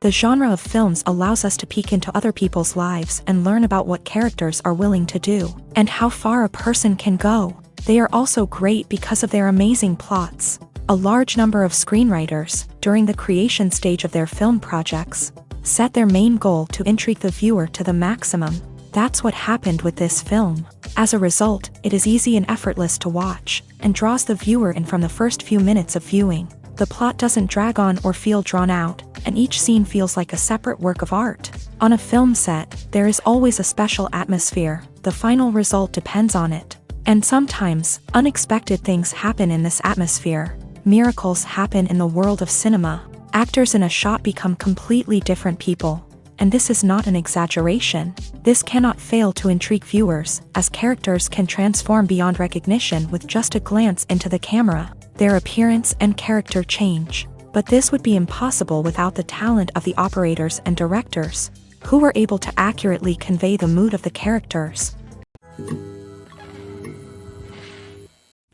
The genre of films allows us to peek into other people's lives and learn about what characters are willing to do, and how far a person can go. They are also great because of their amazing plots. A large number of screenwriters, during the creation stage of their film projects, set their main goal to intrigue the viewer to the maximum. That's what happened with this film. As a result, it is easy and effortless to watch, and draws the viewer in from the first few minutes of viewing. The plot doesn't drag on or feel drawn out, and each scene feels like a separate work of art. On a film set, there is always a special atmosphere. The final result depends on it. And sometimes, unexpected things happen in this atmosphere. Miracles happen in the world of cinema. Actors in a shot become completely different people. And this is not an exaggeration. This cannot fail to intrigue viewers, as characters can transform beyond recognition with just a glance into the camera. Their appearance and character change. But this would be impossible without the talent of the operators and directors, who were able to accurately convey the mood of the characters.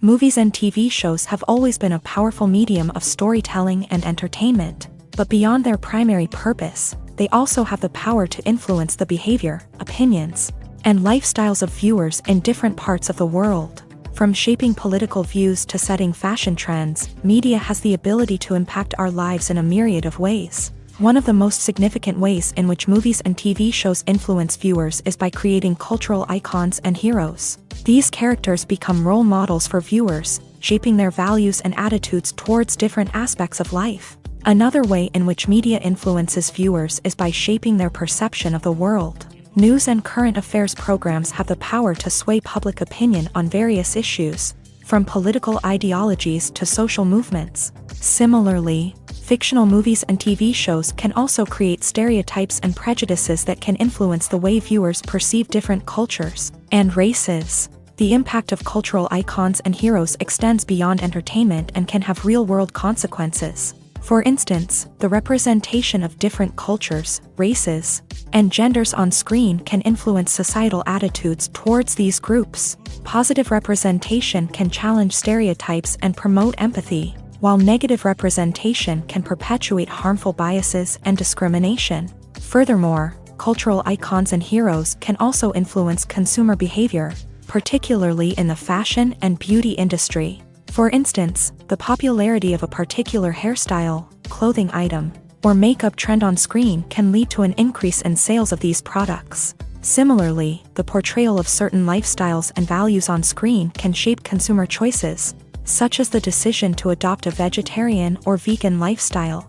Movies and TV shows have always been a powerful medium of storytelling and entertainment, but beyond their primary purpose, they also have the power to influence the behavior, opinions, and lifestyles of viewers in different parts of the world. From shaping political views to setting fashion trends, media has the ability to impact our lives in a myriad of ways. One of the most significant ways in which movies and TV shows influence viewers is by creating cultural icons and heroes. These characters become role models for viewers, shaping their values and attitudes towards different aspects of life. Another way in which media influences viewers is by shaping their perception of the world. News and current affairs programs have the power to sway public opinion on various issues, from political ideologies to social movements. Similarly, fictional movies and TV shows can also create stereotypes and prejudices that can influence the way viewers perceive different cultures and races. The impact of cultural icons and heroes extends beyond entertainment and can have real-world consequences. For instance, the representation of different cultures, races, and genders on screen can influence societal attitudes towards these groups. Positive representation can challenge stereotypes and promote empathy, while negative representation can perpetuate harmful biases and discrimination. Furthermore, cultural icons and heroes can also influence consumer behavior, particularly in the fashion and beauty industry. For instance, the popularity of a particular hairstyle, clothing item, or makeup trend on screen can lead to an increase in sales of these products. Similarly, the portrayal of certain lifestyles and values on screen can shape consumer choices, such as the decision to adopt a vegetarian or vegan lifestyle.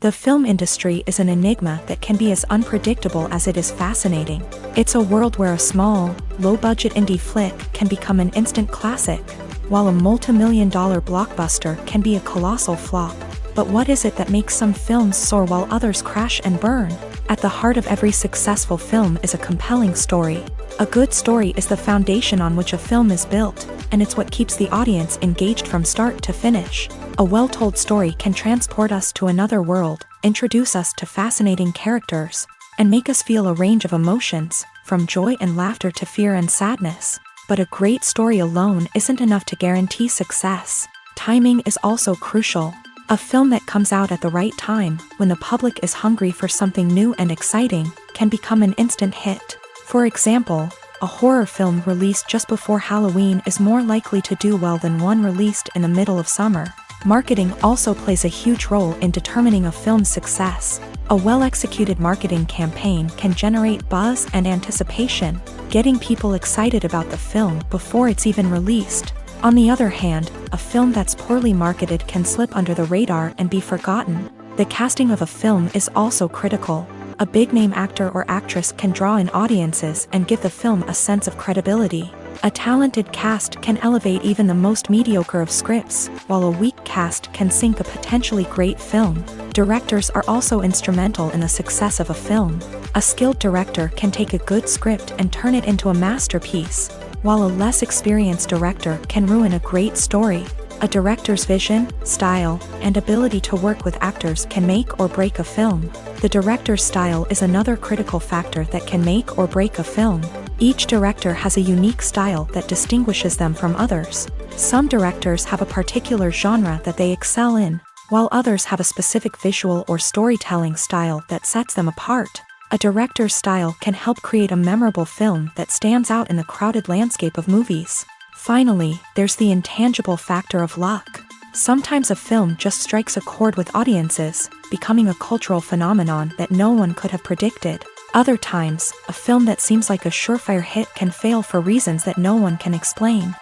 The film industry is an enigma that can be as unpredictable as it is fascinating. It's a world where a small, low-budget indie flick can become an instant classic, while a multi-million-dollar blockbuster can be a colossal flop. But what is it that makes some films soar while others crash and burn? At the heart of every successful film is a compelling story. A good story is the foundation on which a film is built, and it's what keeps the audience engaged from start to finish. A well-told story can transport us to another world, introduce us to fascinating characters, and make us feel a range of emotions, from joy and laughter to fear and sadness. But a great story alone isn't enough to guarantee success. Timing is also crucial. A film that comes out at the right time, when the public is hungry for something new and exciting, can become an instant hit. For example, a horror film released just before Halloween is more likely to do well than one released in the middle of summer. Marketing also plays a huge role in determining a film's success. A well-executed marketing campaign can generate buzz and anticipation, getting people excited about the film before it's even released. On the other hand, a film that's poorly marketed can slip under the radar and be forgotten. The casting of a film is also critical. A big-name actor or actress can draw in audiences and give the film a sense of credibility. A talented cast can elevate even the most mediocre of scripts, while a weak cast can sink a potentially great film. Directors are also instrumental in the success of a film. A skilled director can take a good script and turn it into a masterpiece, while a less experienced director can ruin a great story. A director's vision, style, and ability to work with actors can make or break a film. The director's style is another critical factor that can make or break a film. Each director has a unique style that distinguishes them from others. Some directors have a particular genre that they excel in, while others have a specific visual or storytelling style that sets them apart. A director's style can help create a memorable film that stands out in the crowded landscape of movies. Finally, there's the intangible factor of luck. Sometimes a film just strikes a chord with audiences, becoming a cultural phenomenon that no one could have predicted. Other times, a film that seems like a surefire hit can fail for reasons that no one can explain.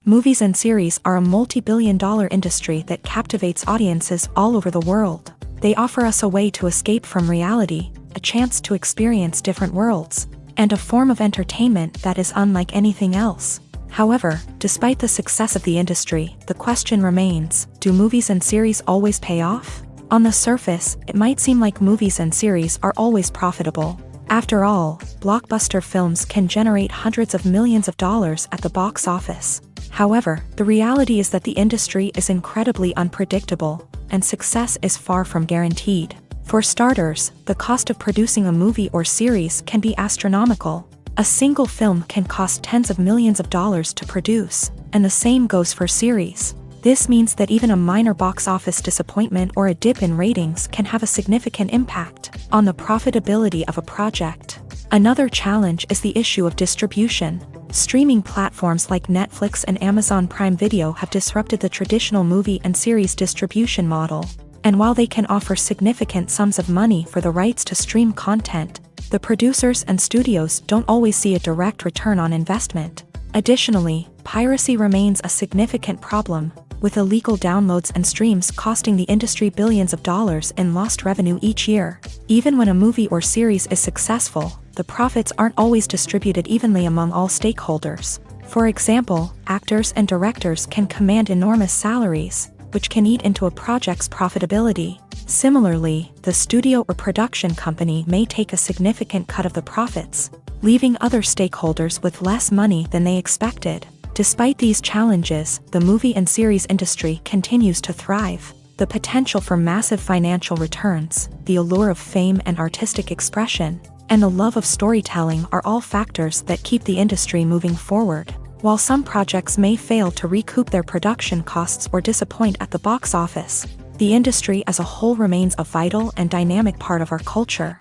Movies and series are a multi-billion-dollar industry that captivates audiences all over the world. They offer us a way to escape from reality, a chance to experience different worlds, and a form of entertainment that is unlike anything else. However, despite the success of the industry, the question remains, do movies and series always pay off? On the surface, it might seem like movies and series are always profitable. After all, blockbuster films can generate hundreds of millions of dollars at the box office. However, the reality is that the industry is incredibly unpredictable, and success is far from guaranteed. For starters, the cost of producing a movie or series can be astronomical. A single film can cost tens of millions of dollars to produce, and the same goes for series. This means that even a minor box office disappointment or a dip in ratings can have a significant impact on the profitability of a project. Another challenge is the issue of distribution. Streaming platforms like Netflix and Amazon Prime Video have disrupted the traditional movie and series distribution model. And while they can offer significant sums of money for the rights to stream content, the producers and studios don't always see a direct return on investment. Additionally, piracy remains a significant problem, with illegal downloads and streams costing the industry billions of dollars in lost revenue each year. Even when a movie or series is successful, the profits aren't always distributed evenly among all stakeholders. For example, actors and directors can command enormous salaries, which can eat into a project's profitability. Similarly, the studio or production company may take a significant cut of the profits, leaving other stakeholders with less money than they expected. Despite these challenges, the movie and series industry continues to thrive. The potential for massive financial returns, the allure of fame and artistic expression, and the love of storytelling are all factors that keep the industry moving forward. While some projects may fail to recoup their production costs or disappoint at the box office, the industry as a whole remains a vital and dynamic part of our culture.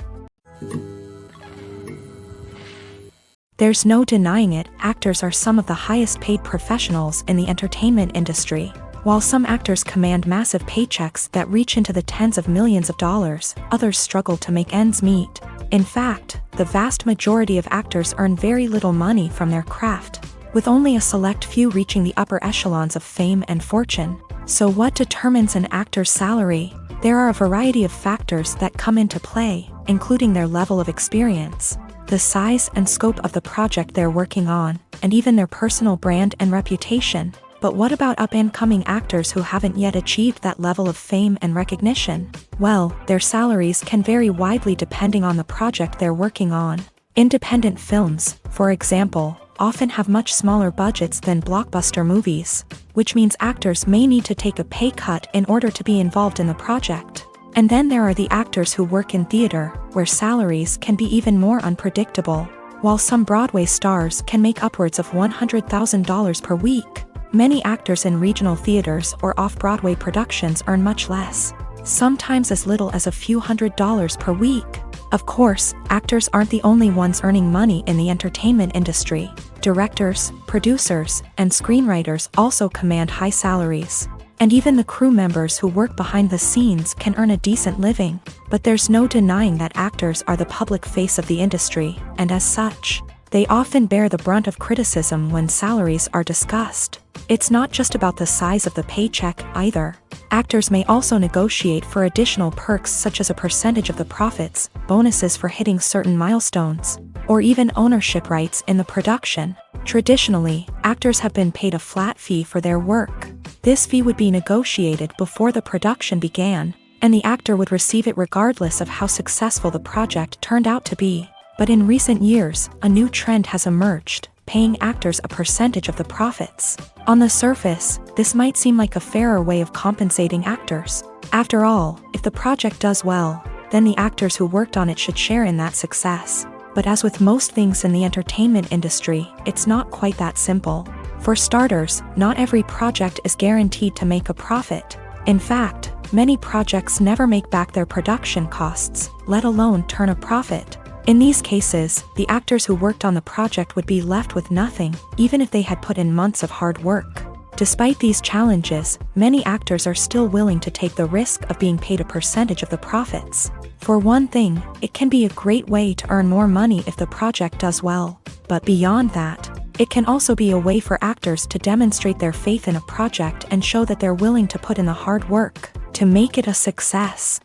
There's no denying it, actors are some of the highest paid professionals in the entertainment industry. While some actors command massive paychecks that reach into the tens of millions of dollars, others struggle to make ends meet. In fact, the vast majority of actors earn very little money from their craft, with only a select few reaching the upper echelons of fame and fortune. So what determines an actor's salary? There are a variety of factors that come into play, including their level of experience, the size and scope of the project they're working on, and even their personal brand and reputation. But what about up-and-coming actors who haven't yet achieved that level of fame and recognition? Well, their salaries can vary widely depending on the project they're working on. Independent films, for example, often have much smaller budgets than blockbuster movies, which means actors may need to take a pay cut in order to be involved in the project. And then there are the actors who work in theater, where salaries can be even more unpredictable. While some Broadway stars can make upwards of $100,000 per week, many actors in regional theaters or off-Broadway productions earn much less, sometimes as little as a few $100s per week. Of course, actors aren't the only ones earning money in the entertainment industry. Directors, producers, and screenwriters also command high salaries. And even the crew members who work behind the scenes can earn a decent living. But there's no denying that actors are the public face of the industry, and as such, they often bear the brunt of criticism when salaries are discussed. It's not just about the size of the paycheck, either. Actors may also negotiate for additional perks such as a percentage of the profits, bonuses for hitting certain milestones, or even ownership rights in the production. Traditionally, actors have been paid a flat fee for their work. This fee would be negotiated before the production began, and the actor would receive it regardless of how successful the project turned out to be. But in recent years, a new trend has emerged, paying actors a percentage of the profits. On the surface, this might seem like a fairer way of compensating actors. After all, if the project does well, then the actors who worked on it should share in that success. But as with most things in the entertainment industry, it's not quite that simple. For starters, not every project is guaranteed to make a profit. In fact, many projects never make back their production costs, let alone turn a profit. In these cases, the actors who worked on the project would be left with nothing, even if they had put in months of hard work. Despite these challenges, many actors are still willing to take the risk of being paid a percentage of the profits. For one thing, it can be a great way to earn more money if the project does well. But beyond that, it can also be a way for actors to demonstrate their faith in a project and show that they're willing to put in the hard work to make it a success.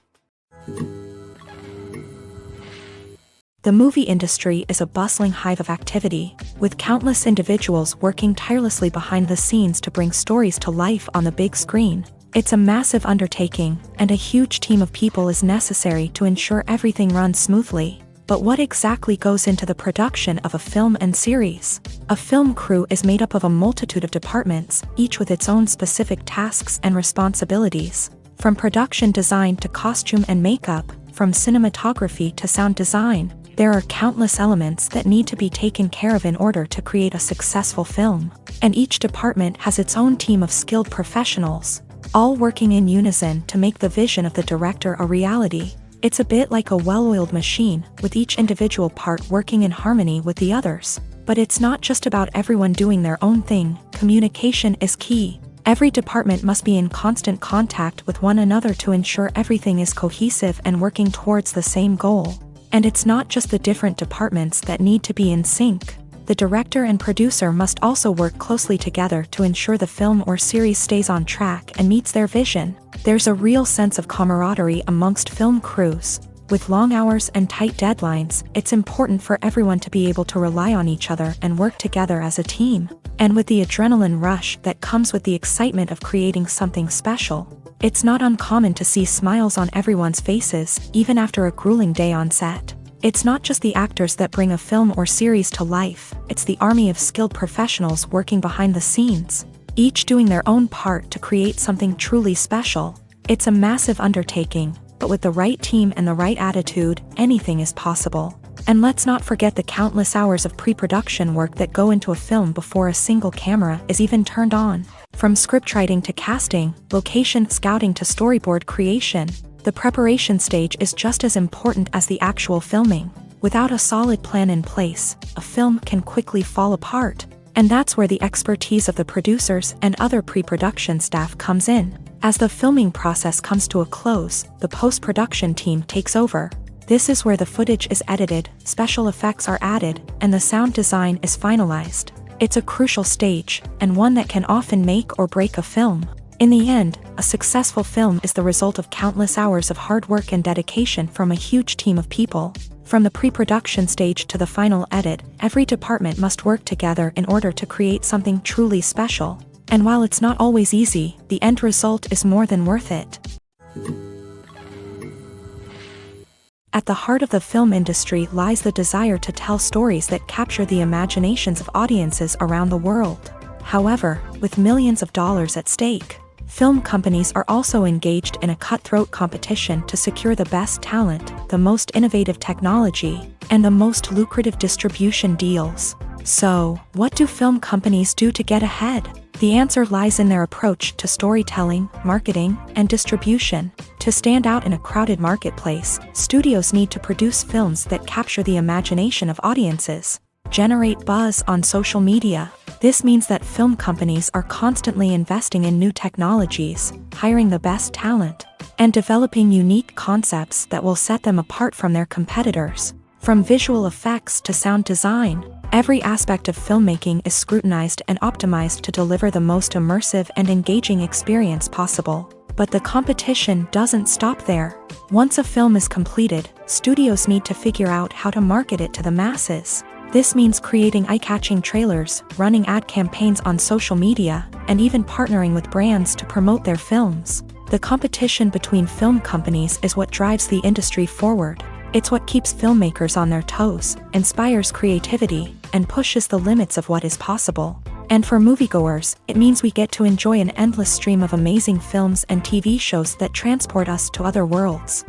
The movie industry is a bustling hive of activity, with countless individuals working tirelessly behind the scenes to bring stories to life on the big screen. It's a massive undertaking, and a huge team of people is necessary to ensure everything runs smoothly. But what exactly goes into the production of a film and series? A film crew is made up of a multitude of departments, each with its own specific tasks and responsibilities. From production design to costume and makeup, from cinematography to sound design, there are countless elements that need to be taken care of in order to create a successful film. And each department has its own team of skilled professionals, all working in unison to make the vision of the director a reality. It's a bit like a well-oiled machine, with each individual part working in harmony with the others. But it's not just about everyone doing their own thing. Communication is key. Every department must be in constant contact with one another to ensure everything is cohesive and working towards the same goal. And it's not just the different departments that need to be in sync. The director and producer must also work closely together to ensure the film or series stays on track and meets their vision. There's a real sense of camaraderie amongst film crews. With long hours and tight deadlines, it's important for everyone to be able to rely on each other and work together as a team. And with the adrenaline rush that comes with the excitement of creating something special, it's not uncommon to see smiles on everyone's faces, even after a grueling day on set. It's not just the actors that bring a film or series to life, it's the army of skilled professionals working behind the scenes, each doing their own part to create something truly special. It's a massive undertaking, but with the right team and the right attitude, anything is possible. And let's not forget the countless hours of pre-production work that go into a film before a single camera is even turned on. From scriptwriting to casting, location scouting to storyboard creation, the preparation stage is just as important as the actual filming. Without a solid plan in place, a film can quickly fall apart. And that's where the expertise of the producers and other pre-production staff comes in. As the filming process comes to a close, the post-production team takes over. This is where the footage is edited, special effects are added, and the sound design is finalized. It's a crucial stage, and one that can often make or break a film. In the end, a successful film is the result of countless hours of hard work and dedication from a huge team of people. From the pre-production stage to the final edit, every department must work together in order to create something truly special. And while it's not always easy, the end result is more than worth it. At the heart of the film industry lies the desire to tell stories that capture the imaginations of audiences around the world. However, with millions of dollars at stake, film companies are also engaged in a cutthroat competition to secure the best talent, the most innovative technology, and the most lucrative distribution deals. So, what do film companies do to get ahead? The answer lies in their approach to storytelling, marketing, and distribution. To stand out in a crowded marketplace, studios need to produce films that capture the imagination of audiences, generate buzz on social media. This means that film companies are constantly investing in new technologies, hiring the best talent, and developing unique concepts that will set them apart from their competitors. From visual effects to sound design, every aspect of filmmaking is scrutinized and optimized to deliver the most immersive and engaging experience possible. But the competition doesn't stop there. Once a film is completed, studios need to figure out how to market it to the masses. This means creating eye-catching trailers, running ad campaigns on social media, and even partnering with brands to promote their films. The competition between film companies is what drives the industry forward. It's what keeps filmmakers on their toes, inspires creativity, and pushes the limits of what is possible. And for moviegoers, it means we get to enjoy an endless stream of amazing films and TV shows that transport us to other worlds.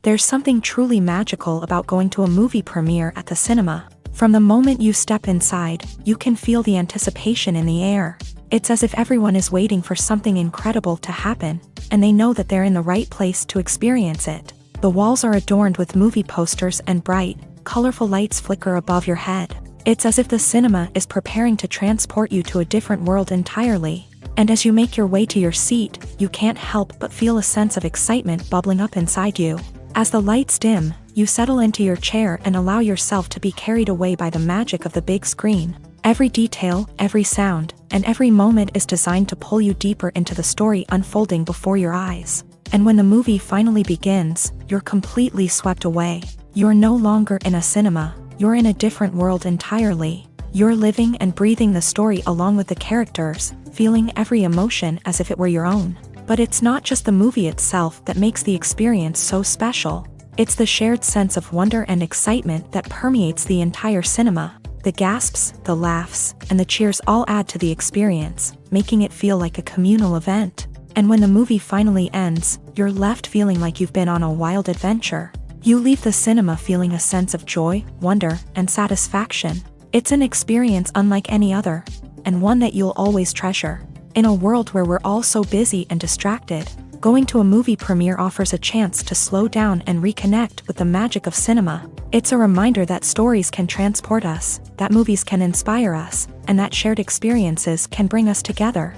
There's something truly magical about going to a movie premiere at the cinema. From the moment you step inside, you can feel the anticipation in the air. It's as if everyone is waiting for something incredible to happen, and they know that they're in the right place to experience it. The walls are adorned with movie posters and bright, colorful lights flicker above your head. It's as if the cinema is preparing to transport you to a different world entirely. And as you make your way to your seat, you can't help but feel a sense of excitement bubbling up inside you. As the lights dim, you settle into your chair and allow yourself to be carried away by the magic of the big screen. Every detail, every sound, and every moment is designed to pull you deeper into the story unfolding before your eyes. And when the movie finally begins, you're completely swept away. You're no longer in a cinema, you're in a different world entirely. You're living and breathing the story along with the characters, feeling every emotion as if it were your own. But it's not just the movie itself that makes the experience so special. It's the shared sense of wonder and excitement that permeates the entire cinema. The gasps, the laughs, and the cheers all add to the experience, making it feel like a communal event. And when the movie finally ends, you're left feeling like you've been on a wild adventure. You leave the cinema feeling a sense of joy, wonder, and satisfaction. It's an experience unlike any other, and one that you'll always treasure. In a world where we're all so busy and distracted, going to a movie premiere offers a chance to slow down and reconnect with the magic of cinema. It's a reminder that stories can transport us, that movies can inspire us, and that shared experiences can bring us together.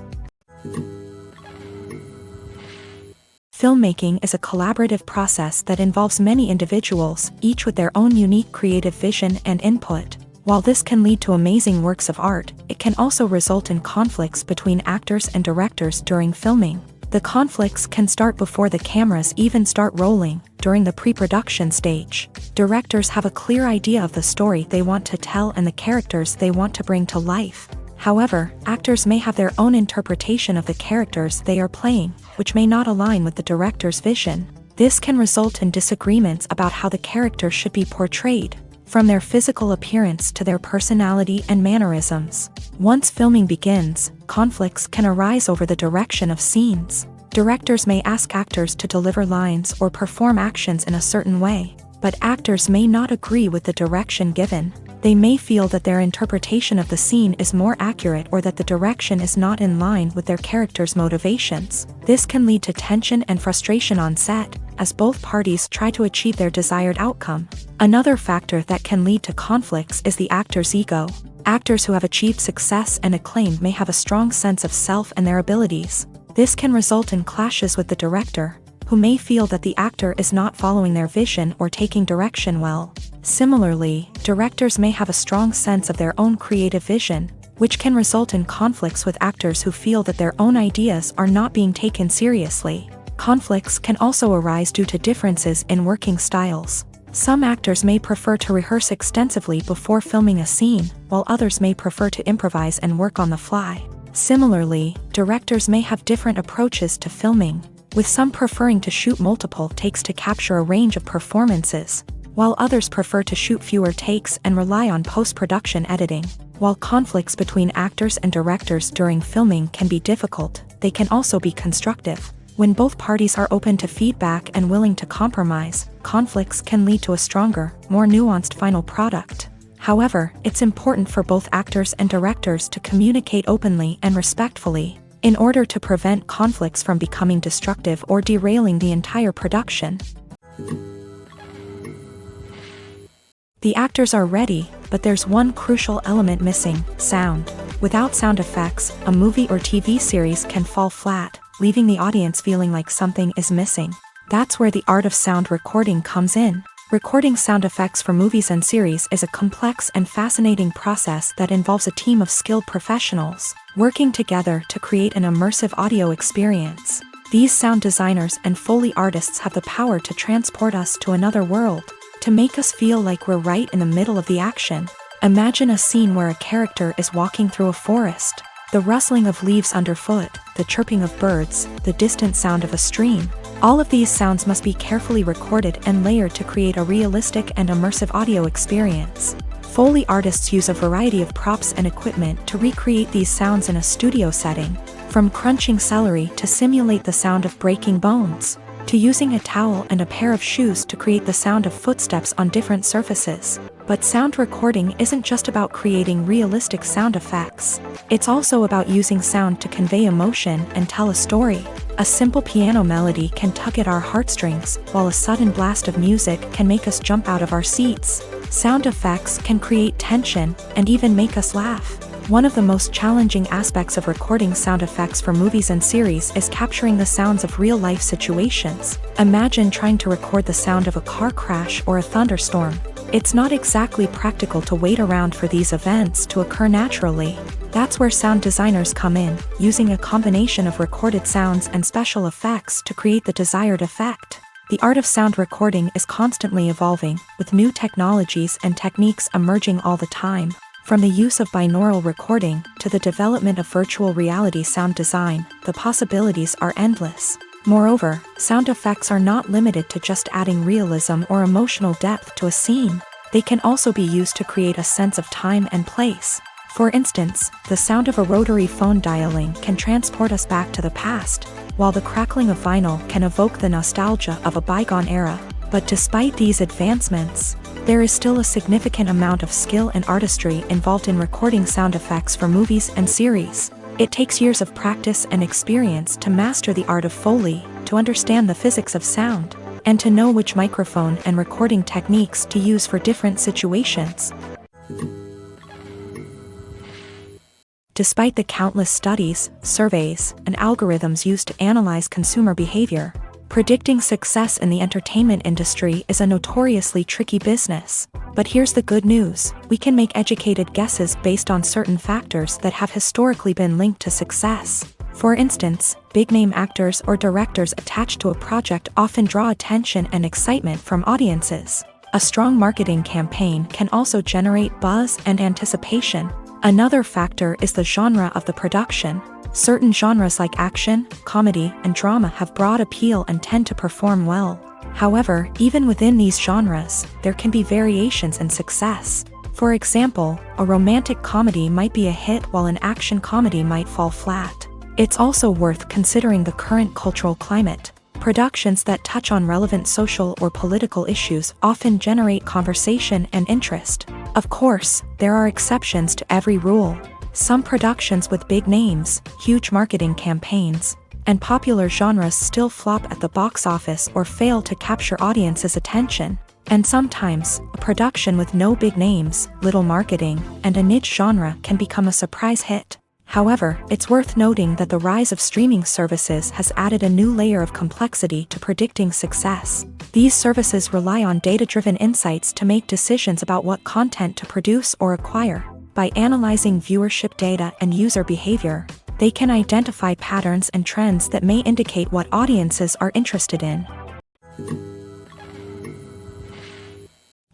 Filmmaking is a collaborative process that involves many individuals, each with their own unique creative vision and input. While this can lead to amazing works of art, it can also result in conflicts between actors and directors during filming. The conflicts can start before the cameras even start rolling, during the pre-production stage. Directors have a clear idea of the story they want to tell and the characters they want to bring to life. However, actors may have their own interpretation of the characters they are playing, which may not align with the director's vision. This can result in disagreements about how the character should be portrayed, from their physical appearance to their personality and mannerisms. Once filming begins, conflicts can arise over the direction of scenes. Directors may ask actors to deliver lines or perform actions in a certain way, but actors may not agree with the direction given. They may feel that their interpretation of the scene is more accurate or that the direction is not in line with their character's motivations. This can lead to tension and frustration on set, as both parties try to achieve their desired outcome. Another factor that can lead to conflicts is the actor's ego. Actors who have achieved success and acclaim may have a strong sense of self and their abilities. This can result in clashes with the director, who may feel that the actor is not following their vision or taking direction well. Similarly, directors may have a strong sense of their own creative vision, which can result in conflicts with actors who feel that their own ideas are not being taken seriously. Conflicts can also arise due to differences in working styles. Some actors may prefer to rehearse extensively before filming a scene, while others may prefer to improvise and work on the fly. Similarly, directors may have different approaches to filming, with some preferring to shoot multiple takes to capture a range of performances, while others prefer to shoot fewer takes and rely on post-production editing. While conflicts between actors and directors during filming can be difficult, they can also be constructive. When both parties are open to feedback and willing to compromise, conflicts can lead to a stronger, more nuanced final product. However, it's important for both actors and directors to communicate openly and respectfully, in order to prevent conflicts from becoming destructive or derailing the entire production. The actors are ready, but there's one crucial element missing: sound. Without sound effects, a movie or TV series can fall flat, leaving the audience feeling like something is missing. That's where the art of sound recording comes in. Recording sound effects for movies and series is a complex and fascinating process that involves a team of skilled professionals working together to create an immersive audio experience. These sound designers and Foley artists have the power to transport us to another world, to make us feel like we're right in the middle of the action. Imagine a scene where a character is walking through a forest. The rustling of leaves underfoot, the chirping of birds, the distant sound of a stream. All of these sounds must be carefully recorded and layered to create a realistic and immersive audio experience. Foley artists use a variety of props and equipment to recreate these sounds in a studio setting, from crunching celery to simulate the sound of breaking bones, to using a towel and a pair of shoes to create the sound of footsteps on different surfaces. But sound recording isn't just about creating realistic sound effects. It's also about using sound to convey emotion and tell a story. A simple piano melody can tug at our heartstrings, while a sudden blast of music can make us jump out of our seats. Sound effects can create tension and even make us laugh. One of the most challenging aspects of recording sound effects for movies and series is capturing the sounds of real-life situations. Imagine trying to record the sound of a car crash or a thunderstorm. It's not exactly practical to wait around for these events to occur naturally. That's where sound designers come in, using a combination of recorded sounds and special effects to create the desired effect. The art of sound recording is constantly evolving, with new technologies and techniques emerging all the time. From the use of binaural recording to the development of virtual reality sound design, the possibilities are endless. Moreover, sound effects are not limited to just adding realism or emotional depth to a scene. They can also be used to create a sense of time and place. For instance, the sound of a rotary phone dialing can transport us back to the past, while the crackling of vinyl can evoke the nostalgia of a bygone era. But despite these advancements, there is still a significant amount of skill and artistry involved in recording sound effects for movies and series. It takes years of practice and experience to master the art of Foley, to understand the physics of sound, and to know which microphone and recording techniques to use for different situations. Despite the countless studies, surveys, and algorithms used to analyze consumer behavior, predicting success in the entertainment industry is a notoriously tricky business. But here's the good news: we can make educated guesses based on certain factors that have historically been linked to success. For instance, big-name actors or directors attached to a project often draw attention and excitement from audiences. A strong marketing campaign can also generate buzz and anticipation. Another factor is the genre of the production. Certain genres like action, comedy, and drama have broad appeal and tend to perform well. However, even within these genres, there can be variations in success. For example, a romantic comedy might be a hit while an action comedy might fall flat. It's also worth considering the current cultural climate. Productions that touch on relevant social or political issues often generate conversation and interest. Of course, there are exceptions to every rule. Some productions with big names, huge marketing campaigns, and popular genres still flop at the box office or fail to capture audiences' attention. And sometimes, a production with no big names, little marketing, and a niche genre can become a surprise hit. However, it's worth noting that the rise of streaming services has added a new layer of complexity to predicting success. These services rely on data-driven insights to make decisions about what content to produce or acquire. By analyzing viewership data and user behavior, they can identify patterns and trends that may indicate what audiences are interested in.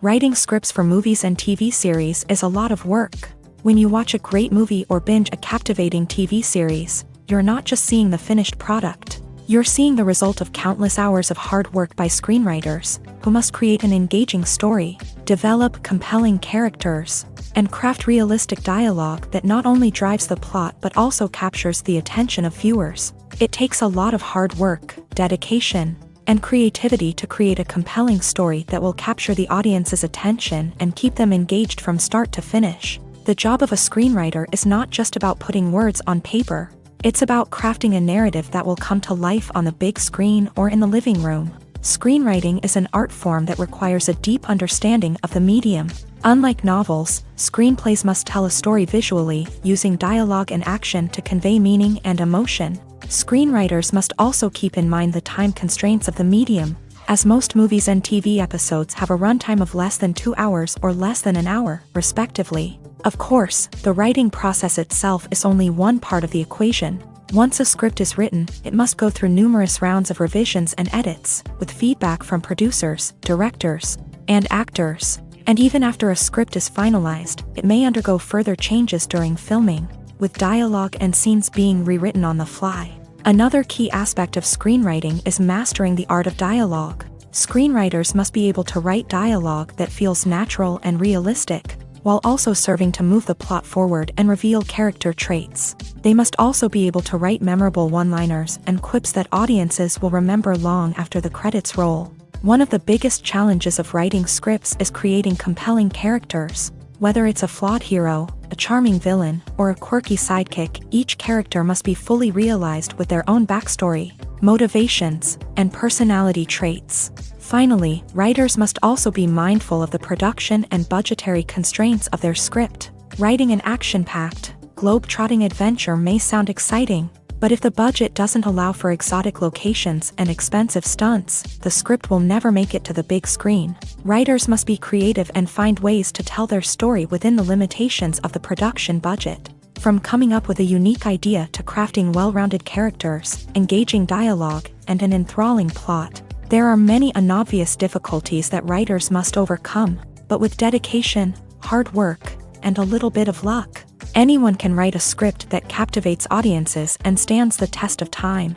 Writing scripts for movies and TV series is a lot of work. When you watch a great movie or binge a captivating TV series, you're not just seeing the finished product. You're seeing the result of countless hours of hard work by screenwriters, who must create an engaging story, develop compelling characters, and craft realistic dialogue that not only drives the plot but also captures the attention of viewers. It takes a lot of hard work, dedication, and creativity to create a compelling story that will capture the audience's attention and keep them engaged from start to finish. The job of a screenwriter is not just about putting words on paper. It's about crafting a narrative that will come to life on the big screen or in the living room. Screenwriting is an art form that requires a deep understanding of the medium. Unlike novels, screenplays must tell a story visually, using dialogue and action to convey meaning and emotion. Screenwriters must also keep in mind the time constraints of the medium, as most movies and TV episodes have a runtime of less than 2 hours or less than an hour, respectively. Of course, the writing process itself is only one part of the equation. Once a script is written, it must go through numerous rounds of revisions and edits, with feedback from producers, directors, and actors. And even after a script is finalized, it may undergo further changes during filming, with dialogue and scenes being rewritten on the fly. Another key aspect of screenwriting is mastering the art of dialogue. Screenwriters must be able to write dialogue that feels natural and realistic, while also serving to move the plot forward and reveal character traits. They must also be able to write memorable one-liners and quips that audiences will remember long after the credits roll. One of the biggest challenges of writing scripts is creating compelling characters. Whether it's a flawed hero, a charming villain, or a quirky sidekick, each character must be fully realized with their own backstory, motivations, and personality traits. Finally, writers must also be mindful of the production and budgetary constraints of their script. Writing an action-packed, globe-trotting adventure may sound exciting, but if the budget doesn't allow for exotic locations and expensive stunts, the script will never make it to the big screen. Writers must be creative and find ways to tell their story within the limitations of the production budget. From coming up with a unique idea to crafting well-rounded characters, engaging dialogue, and an enthralling plot, there are many unobvious difficulties that writers must overcome, but with dedication, hard work, and a little bit of luck, anyone can write a script that captivates audiences and stands the test of time.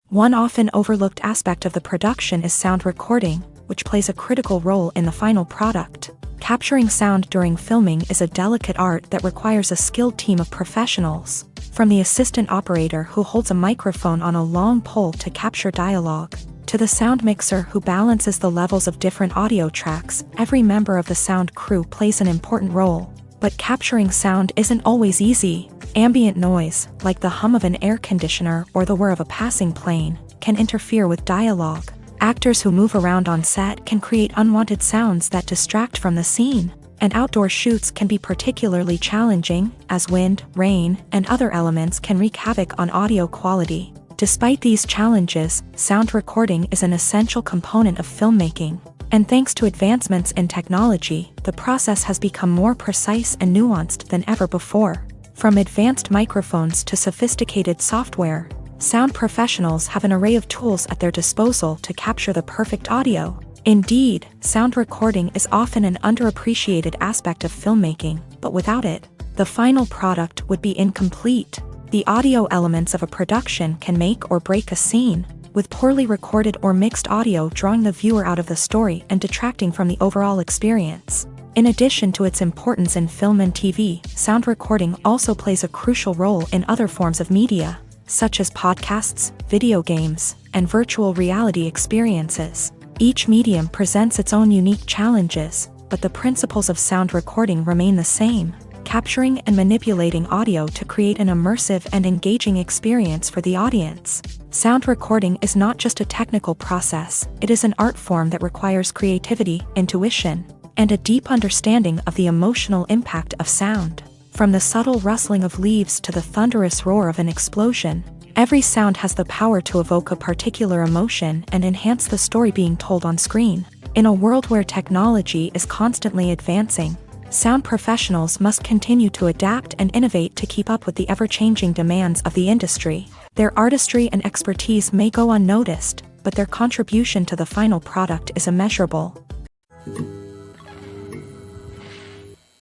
One often overlooked aspect of the production is sound recording, which plays a critical role in the final product. Capturing sound during filming is a delicate art that requires a skilled team of professionals. From the assistant operator who holds a microphone on a long pole to capture dialogue, to the sound mixer who balances the levels of different audio tracks, every member of the sound crew plays an important role. But capturing sound isn't always easy. Ambient noise, like the hum of an air conditioner or the whir of a passing plane, can interfere with dialogue. Actors who move around on set can create unwanted sounds that distract from the scene. And outdoor shoots can be particularly challenging, as wind, rain, and other elements can wreak havoc on audio quality. Despite these challenges, sound recording is an essential component of filmmaking. And thanks to advancements in technology, the process has become more precise and nuanced than ever before. From advanced microphones to sophisticated software, sound professionals have an array of tools at their disposal to capture the perfect audio. Indeed, sound recording is often an underappreciated aspect of filmmaking, but without it, the final product would be incomplete. The audio elements of a production can make or break a scene, with poorly recorded or mixed audio drawing the viewer out of the story and detracting from the overall experience. In addition to its importance in film and TV, sound recording also plays a crucial role in other forms of media, such as podcasts, video games, and virtual reality experiences. Each medium presents its own unique challenges, but the principles of sound recording remain the same. Capturing and manipulating audio to create an immersive and engaging experience for the audience. Sound recording is not just a technical process, it is an art form that requires creativity, intuition, and a deep understanding of the emotional impact of sound. From the subtle rustling of leaves to the thunderous roar of an explosion, every sound has the power to evoke a particular emotion and enhance the story being told on screen. In a world where technology is constantly advancing, sound professionals must continue to adapt and innovate to keep up with the ever-changing demands of the industry. Their artistry and expertise may go unnoticed, but their contribution to the final product is immeasurable.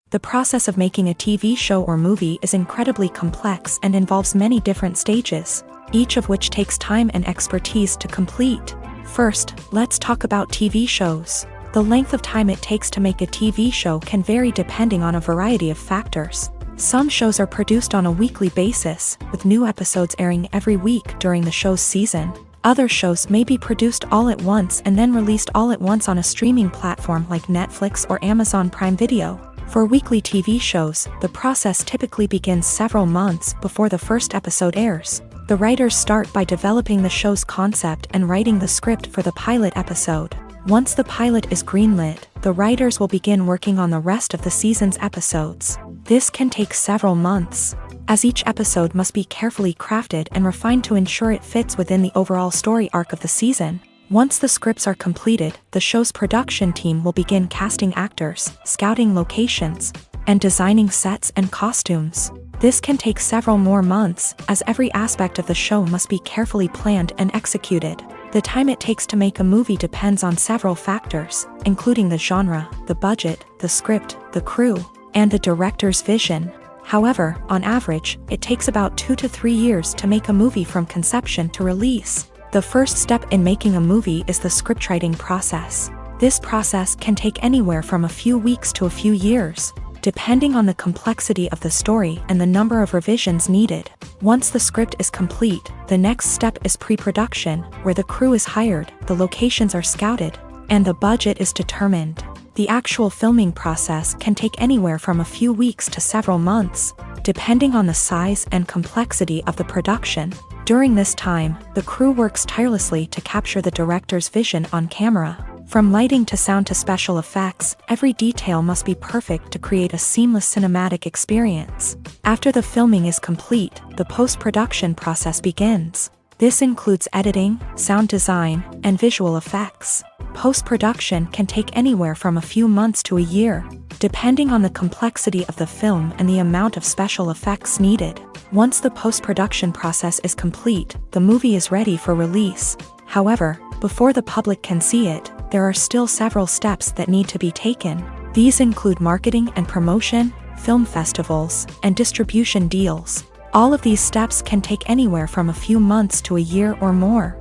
The process of making a TV show or movie is incredibly complex and involves many different stages, each of which takes time and expertise to complete. First, let's talk about TV shows. The length of time it takes to make a TV show can vary depending on a variety of factors. Some shows are produced on a weekly basis, with new episodes airing every week during the show's season. Other shows may be produced all at once and then released all at once on a streaming platform like Netflix or Amazon Prime Video. For weekly TV shows, the process typically begins several months before the first episode airs. The writers start by developing the show's concept and writing the script for the pilot episode. Once the pilot is greenlit, the writers will begin working on the rest of the season's episodes. This can take several months, as each episode must be carefully crafted and refined to ensure it fits within the overall story arc of the season. Once the scripts are completed, the show's production team will begin casting actors, scouting locations, and designing sets and costumes. This can take several more months, as every aspect of the show must be carefully planned and executed. The time it takes to make a movie depends on several factors, including the genre, the budget, the script, the crew, and the director's vision. However, on average, it takes about 2 to 3 years to make a movie from conception to release. The first step in making a movie is the scriptwriting process. This process can take anywhere from a few weeks to a few years, depending on the complexity of the story and the number of revisions needed. Once the script is complete, the next step is pre-production, where the crew is hired, the locations are scouted, and the budget is determined. The actual filming process can take anywhere from a few weeks to several months, depending on the size and complexity of the production. During this time, the crew works tirelessly to capture the director's vision on camera. From lighting to sound to special effects, every detail must be perfect to create a seamless cinematic experience. After the filming is complete, the post-production process begins. This includes editing, sound design, and visual effects. Post-production can take anywhere from a few months to a year, depending on the complexity of the film and the amount of special effects needed. Once the post-production process is complete, the movie is ready for release. However, before the public can see it, there are still several steps that need to be taken. These include marketing and promotion, film festivals, and distribution deals. All of these steps can take anywhere from a few months to a year or more.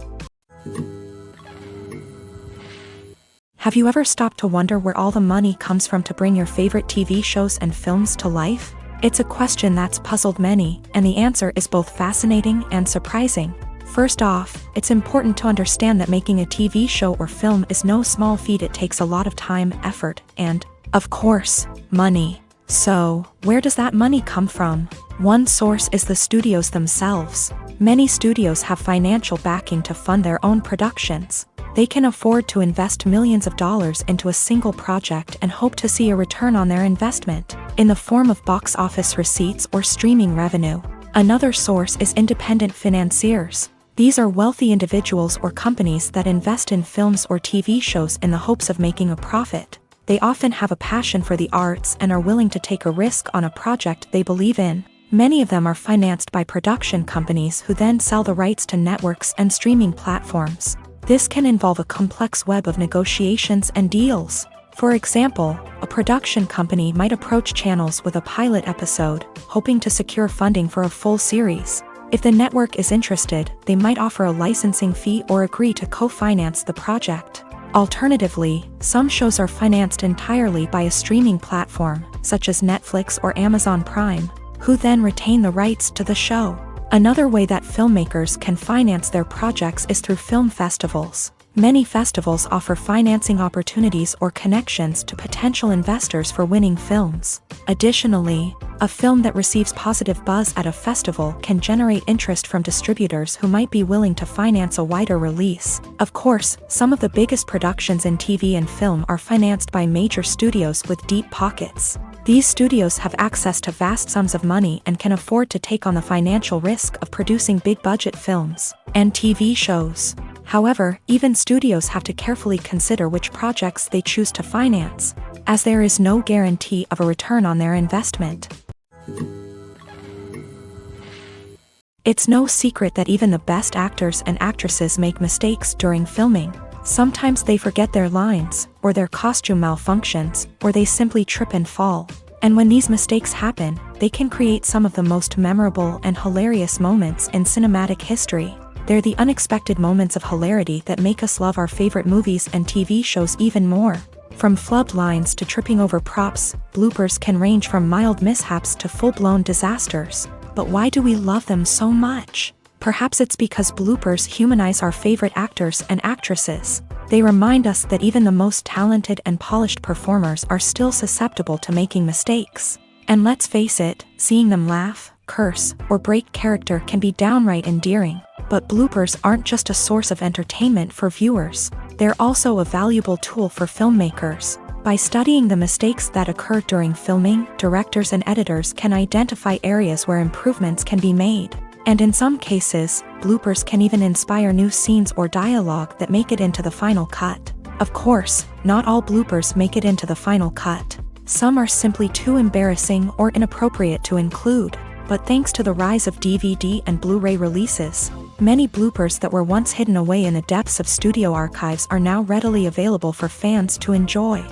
Have you ever stopped to wonder where all the money comes from to bring your favorite TV shows and films to life? It's a question that's puzzled many, and the answer is both fascinating and surprising. First off, it's important to understand that making a TV show or film is no small feat. It takes a lot of time, effort, and, of course, money. So, where does that money come from? One source is the studios themselves. Many studios have financial backing to fund their own productions. They can afford to invest millions of dollars into a single project and hope to see a return on their investment, in the form of box office receipts or streaming revenue. Another source is independent financiers. These are wealthy individuals or companies that invest in films or TV shows in the hopes of making a profit. They often have a passion for the arts and are willing to take a risk on a project they believe in. Many of them are financed by production companies who then sell the rights to networks and streaming platforms. This can involve a complex web of negotiations and deals. For example, a production company might approach channels with a pilot episode, hoping to secure funding for a full series. If the network is interested, they might offer a licensing fee or agree to co-finance the project. Alternatively, some shows are financed entirely by a streaming platform, such as Netflix or Amazon Prime, who then retain the rights to the show. Another way that filmmakers can finance their projects is through film festivals. Many festivals offer financing opportunities or connections to potential investors for winning films. Additionally, a film that receives positive buzz at a festival can generate interest from distributors who might be willing to finance a wider release. Of course, some of the biggest productions in TV and film are financed by major studios with deep pockets. These studios have access to vast sums of money and can afford to take on the financial risk of producing big-budget films and TV shows. However, even studios have to carefully consider which projects they choose to finance, as there is no guarantee of a return on their investment. It's no secret that even the best actors and actresses make mistakes during filming. Sometimes they forget their lines, or their costume malfunctions, or they simply trip and fall. And when these mistakes happen, they can create some of the most memorable and hilarious moments in cinematic history. They're the unexpected moments of hilarity that make us love our favorite movies and TV shows even more. From flubbed lines to tripping over props, bloopers can range from mild mishaps to full-blown disasters. But why do we love them so much? Perhaps it's because bloopers humanize our favorite actors and actresses. They remind us that even the most talented and polished performers are still susceptible to making mistakes. And let's face it, seeing them laugh, curse, or break character can be downright endearing. But bloopers aren't just a source of entertainment for viewers. They're also a valuable tool for filmmakers. By studying the mistakes that occur during filming, directors and editors can identify areas where improvements can be made. And in some cases, bloopers can even inspire new scenes or dialogue that make it into the final cut. Of course, not all bloopers make it into the final cut. Some are simply too embarrassing or inappropriate to include. But thanks to the rise of DVD and Blu-ray releases, many bloopers that were once hidden away in the depths of studio archives are now readily available for fans to enjoy.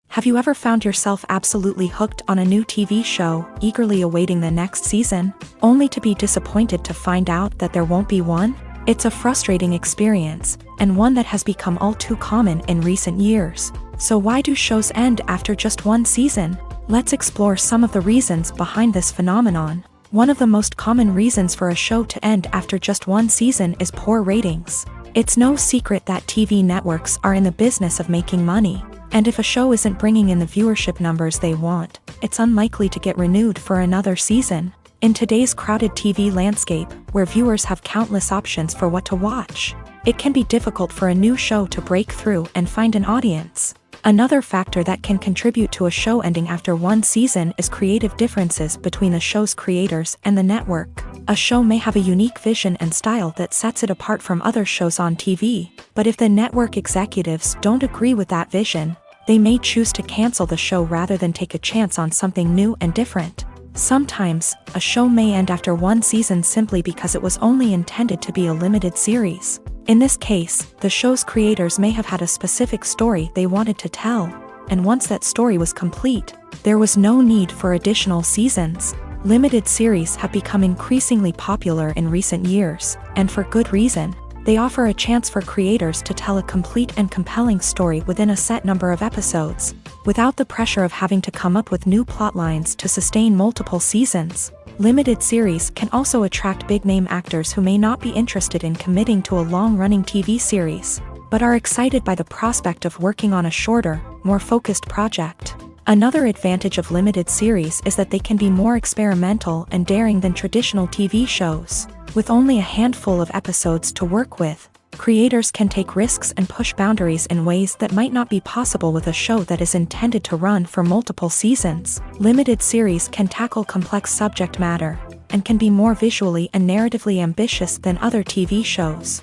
Have you ever found yourself absolutely hooked on a new TV show, eagerly awaiting the next season, only to be disappointed to find out that there won't be one? It's a frustrating experience, and one that has become all too common in recent years. So why do shows end after just one season? Let's explore some of the reasons behind this phenomenon. One of the most common reasons for a show to end after just one season is poor ratings. It's no secret that TV networks are in the business of making money, and if a show isn't bringing in the viewership numbers they want, it's unlikely to get renewed for another season. In today's crowded TV landscape, where viewers have countless options for what to watch, it can be difficult for a new show to break through and find an audience. Another factor that can contribute to a show ending after one season is creative differences between the show's creators and the network. A show may have a unique vision and style that sets it apart from other shows on TV, but if the network executives don't agree with that vision, they may choose to cancel the show rather than take a chance on something new and different. Sometimes, a show may end after one season simply because it was only intended to be a limited series. In this case, the show's creators may have had a specific story they wanted to tell, and once that story was complete, there was no need for additional seasons. Limited series have become increasingly popular in recent years, and for good reason. They offer a chance for creators to tell a complete and compelling story within a set number of episodes, without the pressure of having to come up with new plotlines to sustain multiple seasons. Limited series can also attract big-name actors who may not be interested in committing to a long-running TV series, but are excited by the prospect of working on a shorter, more focused project. Another advantage of limited series is that they can be more experimental and daring than traditional TV shows. With only a handful of episodes to work with, creators can take risks and push boundaries in ways that might not be possible with a show that is intended to run for multiple seasons. Limited series can tackle complex subject matter, and can be more visually and narratively ambitious than other TV shows.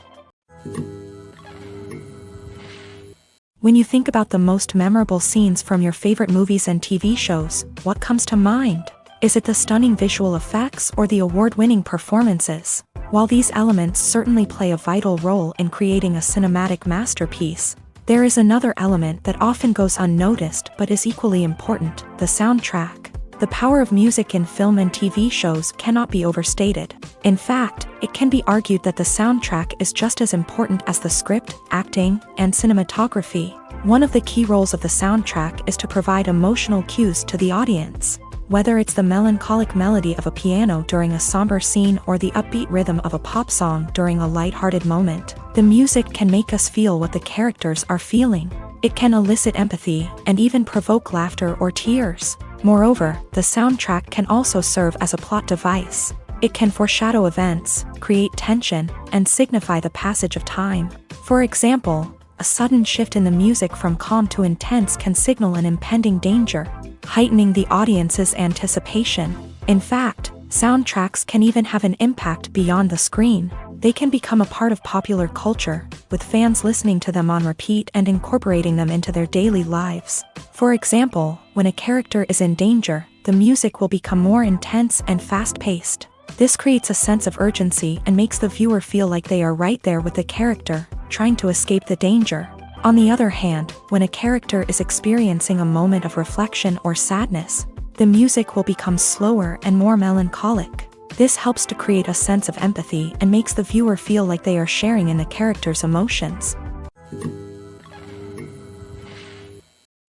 When you think about the most memorable scenes from your favorite movies and TV shows, what comes to mind? Is it the stunning visual effects or the award-winning performances? While these elements certainly play a vital role in creating a cinematic masterpiece, there is another element that often goes unnoticed but is equally important: the soundtrack. The power of music in film and TV shows cannot be overstated. In fact, it can be argued that the soundtrack is just as important as the script, acting, and cinematography. One of the key roles of the soundtrack is to provide emotional cues to the audience. Whether it's the melancholic melody of a piano during a somber scene or the upbeat rhythm of a pop song during a light-hearted moment, the music can make us feel what the characters are feeling. It can elicit empathy and even provoke laughter or tears. Moreover, the soundtrack can also serve as a plot device. It can foreshadow events, create tension, and signify the passage of time. For example, a sudden shift in the music from calm to intense can signal an impending danger, heightening the audience's anticipation. In fact, soundtracks can even have an impact beyond the screen. They can become a part of popular culture, with fans listening to them on repeat and incorporating them into their daily lives. For example, when a character is in danger, the music will become more intense and fast-paced. This creates a sense of urgency and makes the viewer feel like they are right there with the character, trying to escape the danger. On the other hand, when a character is experiencing a moment of reflection or sadness, the music will become slower and more melancholic. This helps to create a sense of empathy and makes the viewer feel like they are sharing in the character's emotions.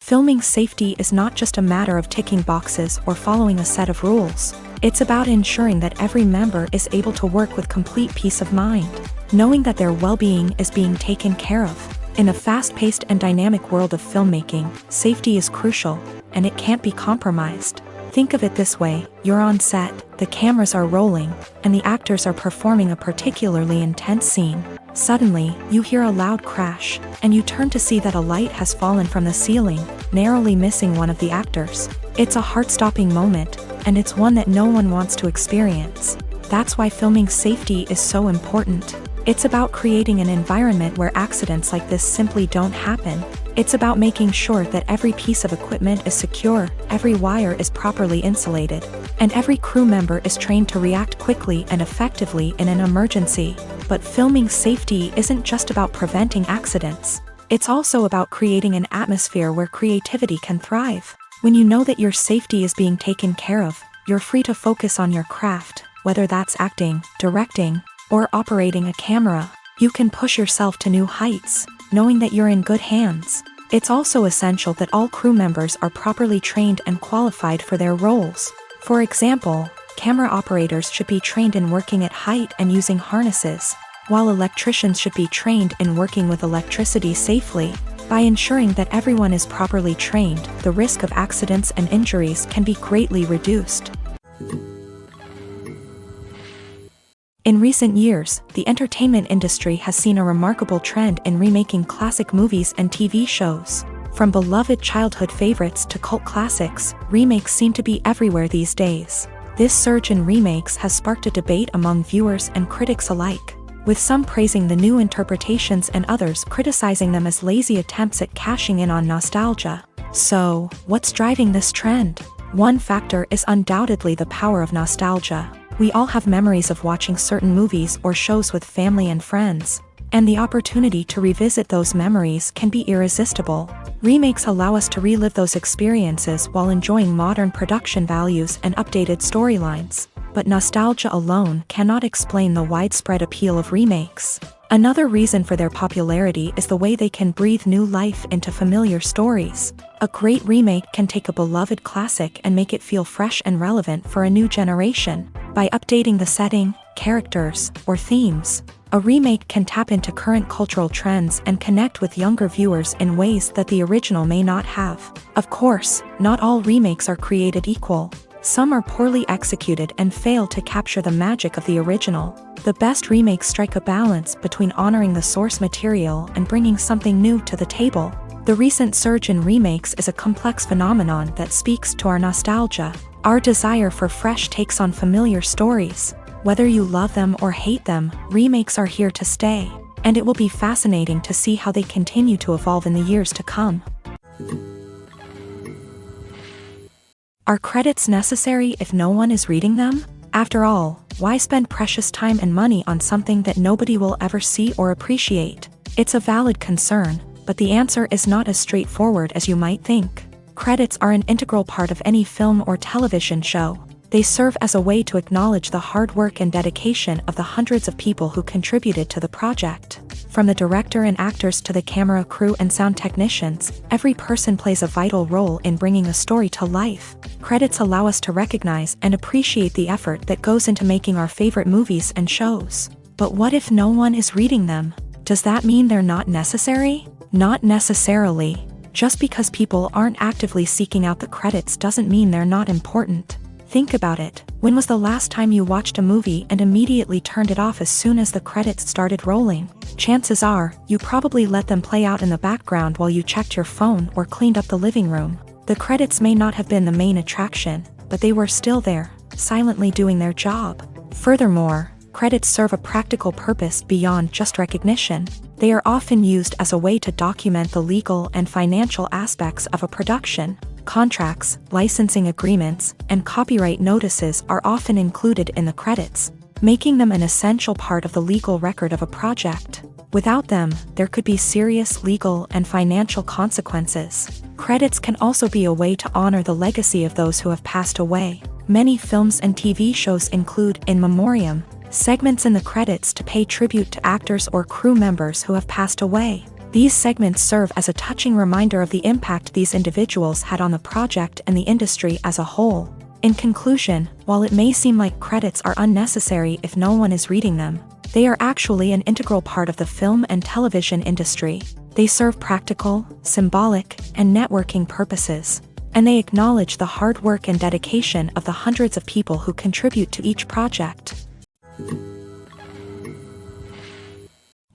Filming safety is not just a matter of ticking boxes or following a set of rules. It's about ensuring that every member is able to work with complete peace of mind, knowing that their well-being is being taken care of. In a fast-paced and dynamic world of filmmaking, safety is crucial, and it can't be compromised. Think of it this way: you're on set, the cameras are rolling, and the actors are performing a particularly intense scene. Suddenly, you hear a loud crash, and you turn to see that a light has fallen from the ceiling, narrowly missing one of the actors. It's a heart-stopping moment, and it's one that no one wants to experience. That's why filming safety is so important. It's about creating an environment where accidents like this simply don't happen. It's about making sure that every piece of equipment is secure, every wire is properly insulated, and every crew member is trained to react quickly and effectively in an emergency. But filming safety isn't just about preventing accidents. It's also about creating an atmosphere where creativity can thrive. When you know that your safety is being taken care of, you're free to focus on your craft, whether that's acting, directing, or operating a camera. You can push yourself to new heights, knowing that you're in good hands. It's also essential that all crew members are properly trained and qualified for their roles. For example, camera operators should be trained in working at height and using harnesses, while electricians should be trained in working with electricity safely. By ensuring that everyone is properly trained, the risk of accidents and injuries can be greatly reduced. In recent years, the entertainment industry has seen a remarkable trend in remaking classic movies and TV shows. From beloved childhood favorites to cult classics, remakes seem to be everywhere these days. This surge in remakes has sparked a debate among viewers and critics alike, with some praising the new interpretations and others criticizing them as lazy attempts at cashing in on nostalgia. So, what's driving this trend? One factor is undoubtedly the power of nostalgia. We all have memories of watching certain movies or shows with family and friends, and the opportunity to revisit those memories can be irresistible. Remakes allow us to relive those experiences while enjoying modern production values and updated storylines. But nostalgia alone cannot explain the widespread appeal of remakes. Another reason for their popularity is the way they can breathe new life into familiar stories. A great remake can take a beloved classic and make it feel fresh and relevant for a new generation. By updating the setting, characters, or themes, a remake can tap into current cultural trends and connect with younger viewers in ways that the original may not have. Of course, not all remakes are created equal. Some are poorly executed and fail to capture the magic of the original. The best remakes strike a balance between honoring the source material and bringing something new to the table. The recent surge in remakes is a complex phenomenon that speaks to our nostalgia, our desire for fresh takes on familiar stories. Whether you love them or hate them, remakes are here to stay, and it will be fascinating to see how they continue to evolve in the years to come. Are credits necessary if no one is reading them? After all, why spend precious time and money on something that nobody will ever see or appreciate? It's a valid concern, but the answer is not as straightforward as you might think. Credits are an integral part of any film or television show. They serve as a way to acknowledge the hard work and dedication of the hundreds of people who contributed to the project. From the director and actors to the camera crew and sound technicians, every person plays a vital role in bringing a story to life. Credits allow us to recognize and appreciate the effort that goes into making our favorite movies and shows. But what if no one is reading them? Does that mean they're not necessary? Not necessarily. Just because people aren't actively seeking out the credits doesn't mean they're not important. Think about it. When was the last time you watched a movie and immediately turned it off as soon as the credits started rolling? Chances are, you probably let them play out in the background while you checked your phone or cleaned up the living room. The credits may not have been the main attraction, but they were still there, silently doing their job. Furthermore, credits serve a practical purpose beyond just recognition. They are often used as a way to document the legal and financial aspects of a production. Contracts, licensing agreements, and copyright notices are often included in the credits, making them an essential part of the legal record of a project. Without them, there could be serious legal and financial consequences. Credits can also be a way to honor the legacy of those who have passed away. Many films and TV shows include in memoriam segments in the credits to pay tribute to actors or crew members who have passed away. These segments serve as a touching reminder of the impact these individuals had on the project and the industry as a whole. In conclusion, while it may seem like credits are unnecessary if no one is reading them, they are actually an integral part of the film and television industry. They serve practical, symbolic, and networking purposes, and they acknowledge the hard work and dedication of the hundreds of people who contribute to each project.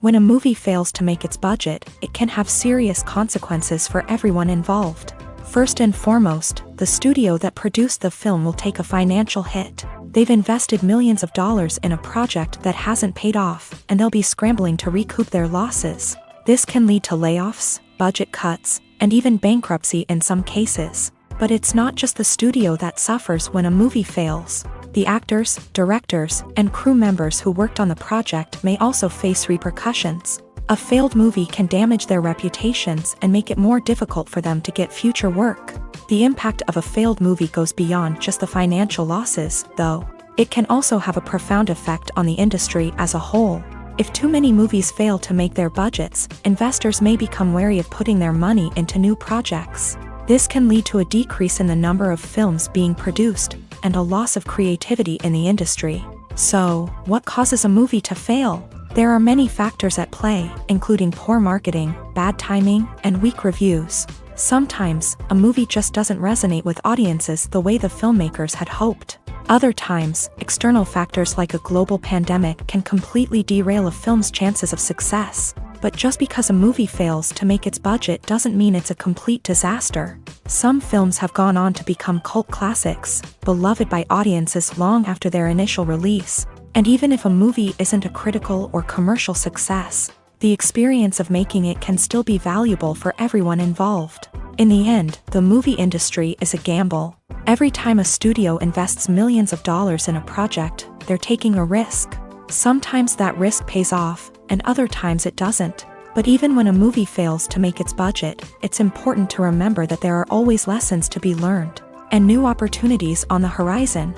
When a movie fails to make its budget, it can have serious consequences for everyone involved. First and foremost, the studio that produced the film will take a financial hit. They've invested millions of dollars in a project that hasn't paid off, and they'll be scrambling to recoup their losses. This can lead to layoffs, budget cuts, and even bankruptcy in some cases. But it's not just the studio that suffers when a movie fails. The actors, directors, and crew members who worked on the project may also face repercussions. A failed movie can damage their reputations and make it more difficult for them to get future work. The impact of a failed movie goes beyond just the financial losses, though. It can also have a profound effect on the industry as a whole. If too many movies fail to make their budgets, investors may become wary of putting their money into new projects. This can lead to a decrease in the number of films being produced, and a loss of creativity in the industry. So, what causes a movie to fail? There are many factors at play, including poor marketing, bad timing, and weak reviews. Sometimes, a movie just doesn't resonate with audiences the way the filmmakers had hoped. Other times, external factors like a global pandemic can completely derail a film's chances of success. But just because a movie fails to make its budget doesn't mean it's a complete disaster. Some films have gone on to become cult classics, beloved by audiences long after their initial release. And even if a movie isn't a critical or commercial success, the experience of making it can still be valuable for everyone involved. In the end, the movie industry is a gamble. Every time a studio invests millions of dollars in a project, they're taking a risk. Sometimes that risk pays off, and other times it doesn't. But even when a movie fails to make its budget, it's important to remember that there are always lessons to be learned, and new opportunities on the horizon.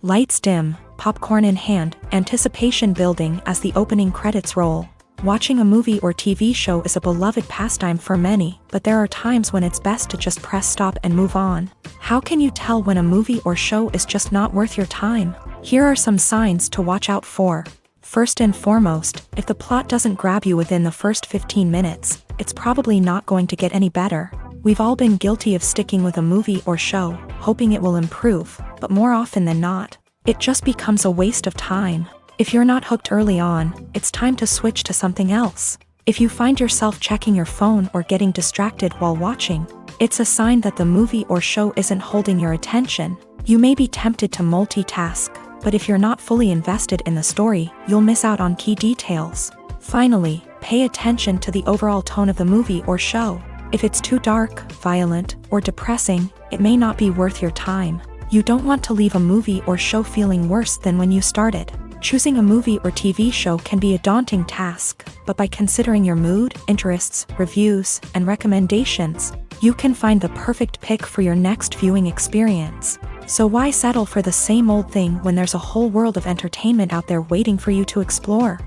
Lights dim, popcorn in hand, anticipation building as the opening credits roll. Watching a movie or TV show is a beloved pastime for many, but there are times when it's best to just press stop and move on. How can you tell when a movie or show is just not worth your time? Here are some signs to watch out for. First and foremost, if the plot doesn't grab you within the first 15 minutes, it's probably not going to get any better. We've all been guilty of sticking with a movie or show, hoping it will improve, but more often than not, it just becomes a waste of time. If you're not hooked early on, it's time to switch to something else. If you find yourself checking your phone or getting distracted while watching, it's a sign that the movie or show isn't holding your attention. You may be tempted to multitask, but if you're not fully invested in the story, you'll miss out on key details. Finally, pay attention to the overall tone of the movie or show. If it's too dark, violent, or depressing, it may not be worth your time. You don't want to leave a movie or show feeling worse than when you started. Choosing a movie or TV show can be a daunting task, but by considering your mood, interests, reviews, and recommendations, you can find the perfect pick for your next viewing experience. So why settle for the same old thing when there's a whole world of entertainment out there waiting for you to explore?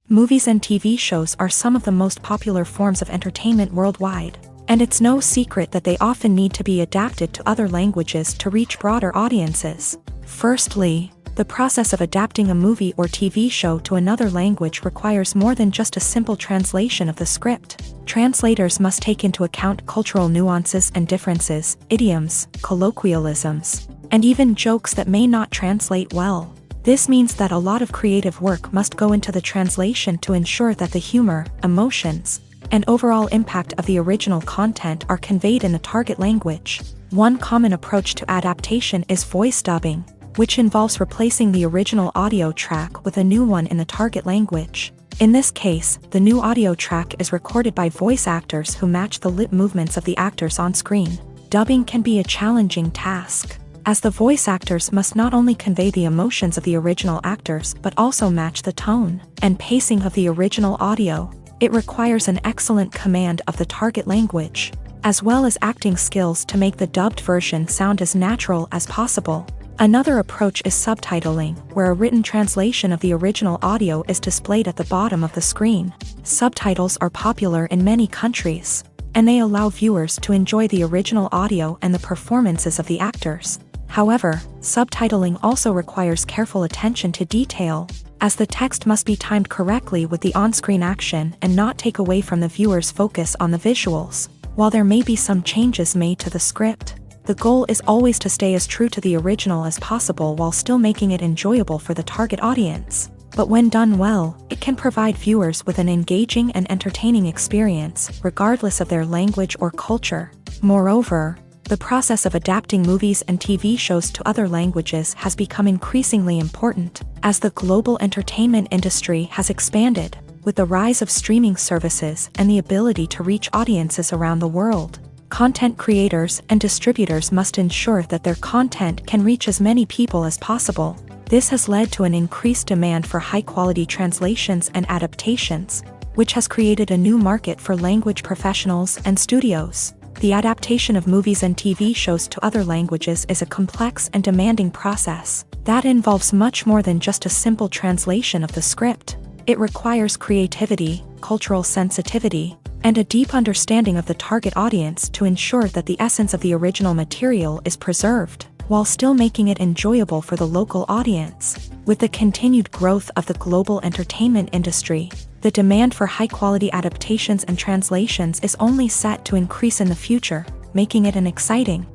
Movies and TV shows are some of the most popular forms of entertainment worldwide. And it's no secret that they often need to be adapted to other languages to reach broader audiences. Firstly, the process of adapting a movie or TV show to another language requires more than just a simple translation of the script. Translators must take into account cultural nuances and differences, idioms, colloquialisms, and even jokes that may not translate well. This means that a lot of creative work must go into the translation to ensure that the humor, emotions, and overall impact of the original content are conveyed in the target language. One common approach to adaptation is voice dubbing, which involves replacing the original audio track with a new one in the target language. In this case, the new audio track is recorded by voice actors who match the lip movements of the actors on screen. Dubbing can be a challenging task, as the voice actors must not only convey the emotions of the original actors but also match the tone and pacing of the original audio. It requires an excellent command of the target language, as well as acting skills to make the dubbed version sound as natural as possible. Another approach is subtitling, where a written translation of the original audio is displayed at the bottom of the screen. Subtitles are popular in many countries, and they allow viewers to enjoy the original audio and the performances of the actors. However, subtitling also requires careful attention to detail, as the text must be timed correctly with the on-screen action and not take away from the viewer's focus on the visuals. While there may be some changes made to the script, the goal is always to stay as true to the original as possible while still making it enjoyable for the target audience. But when done well, it can provide viewers with an engaging and entertaining experience, regardless of their language or culture. Moreover, the process of adapting movies and TV shows to other languages has become increasingly important, as the global entertainment industry has expanded, with the rise of streaming services and the ability to reach audiences around the world. Content creators and distributors must ensure that their content can reach as many people as possible. This has led to an increased demand for high-quality translations and adaptations, which has created a new market for language professionals and studios. The adaptation of movies and TV shows to other languages is a complex and demanding process that involves much more than just a simple translation of the script. It requires creativity, cultural sensitivity, and a deep understanding of the target audience to ensure that the essence of the original material is preserved, while still making it enjoyable for the local audience. With the continued growth of the global entertainment industry, the demand for high-quality adaptations and translations is only set to increase in the future, making it an exciting.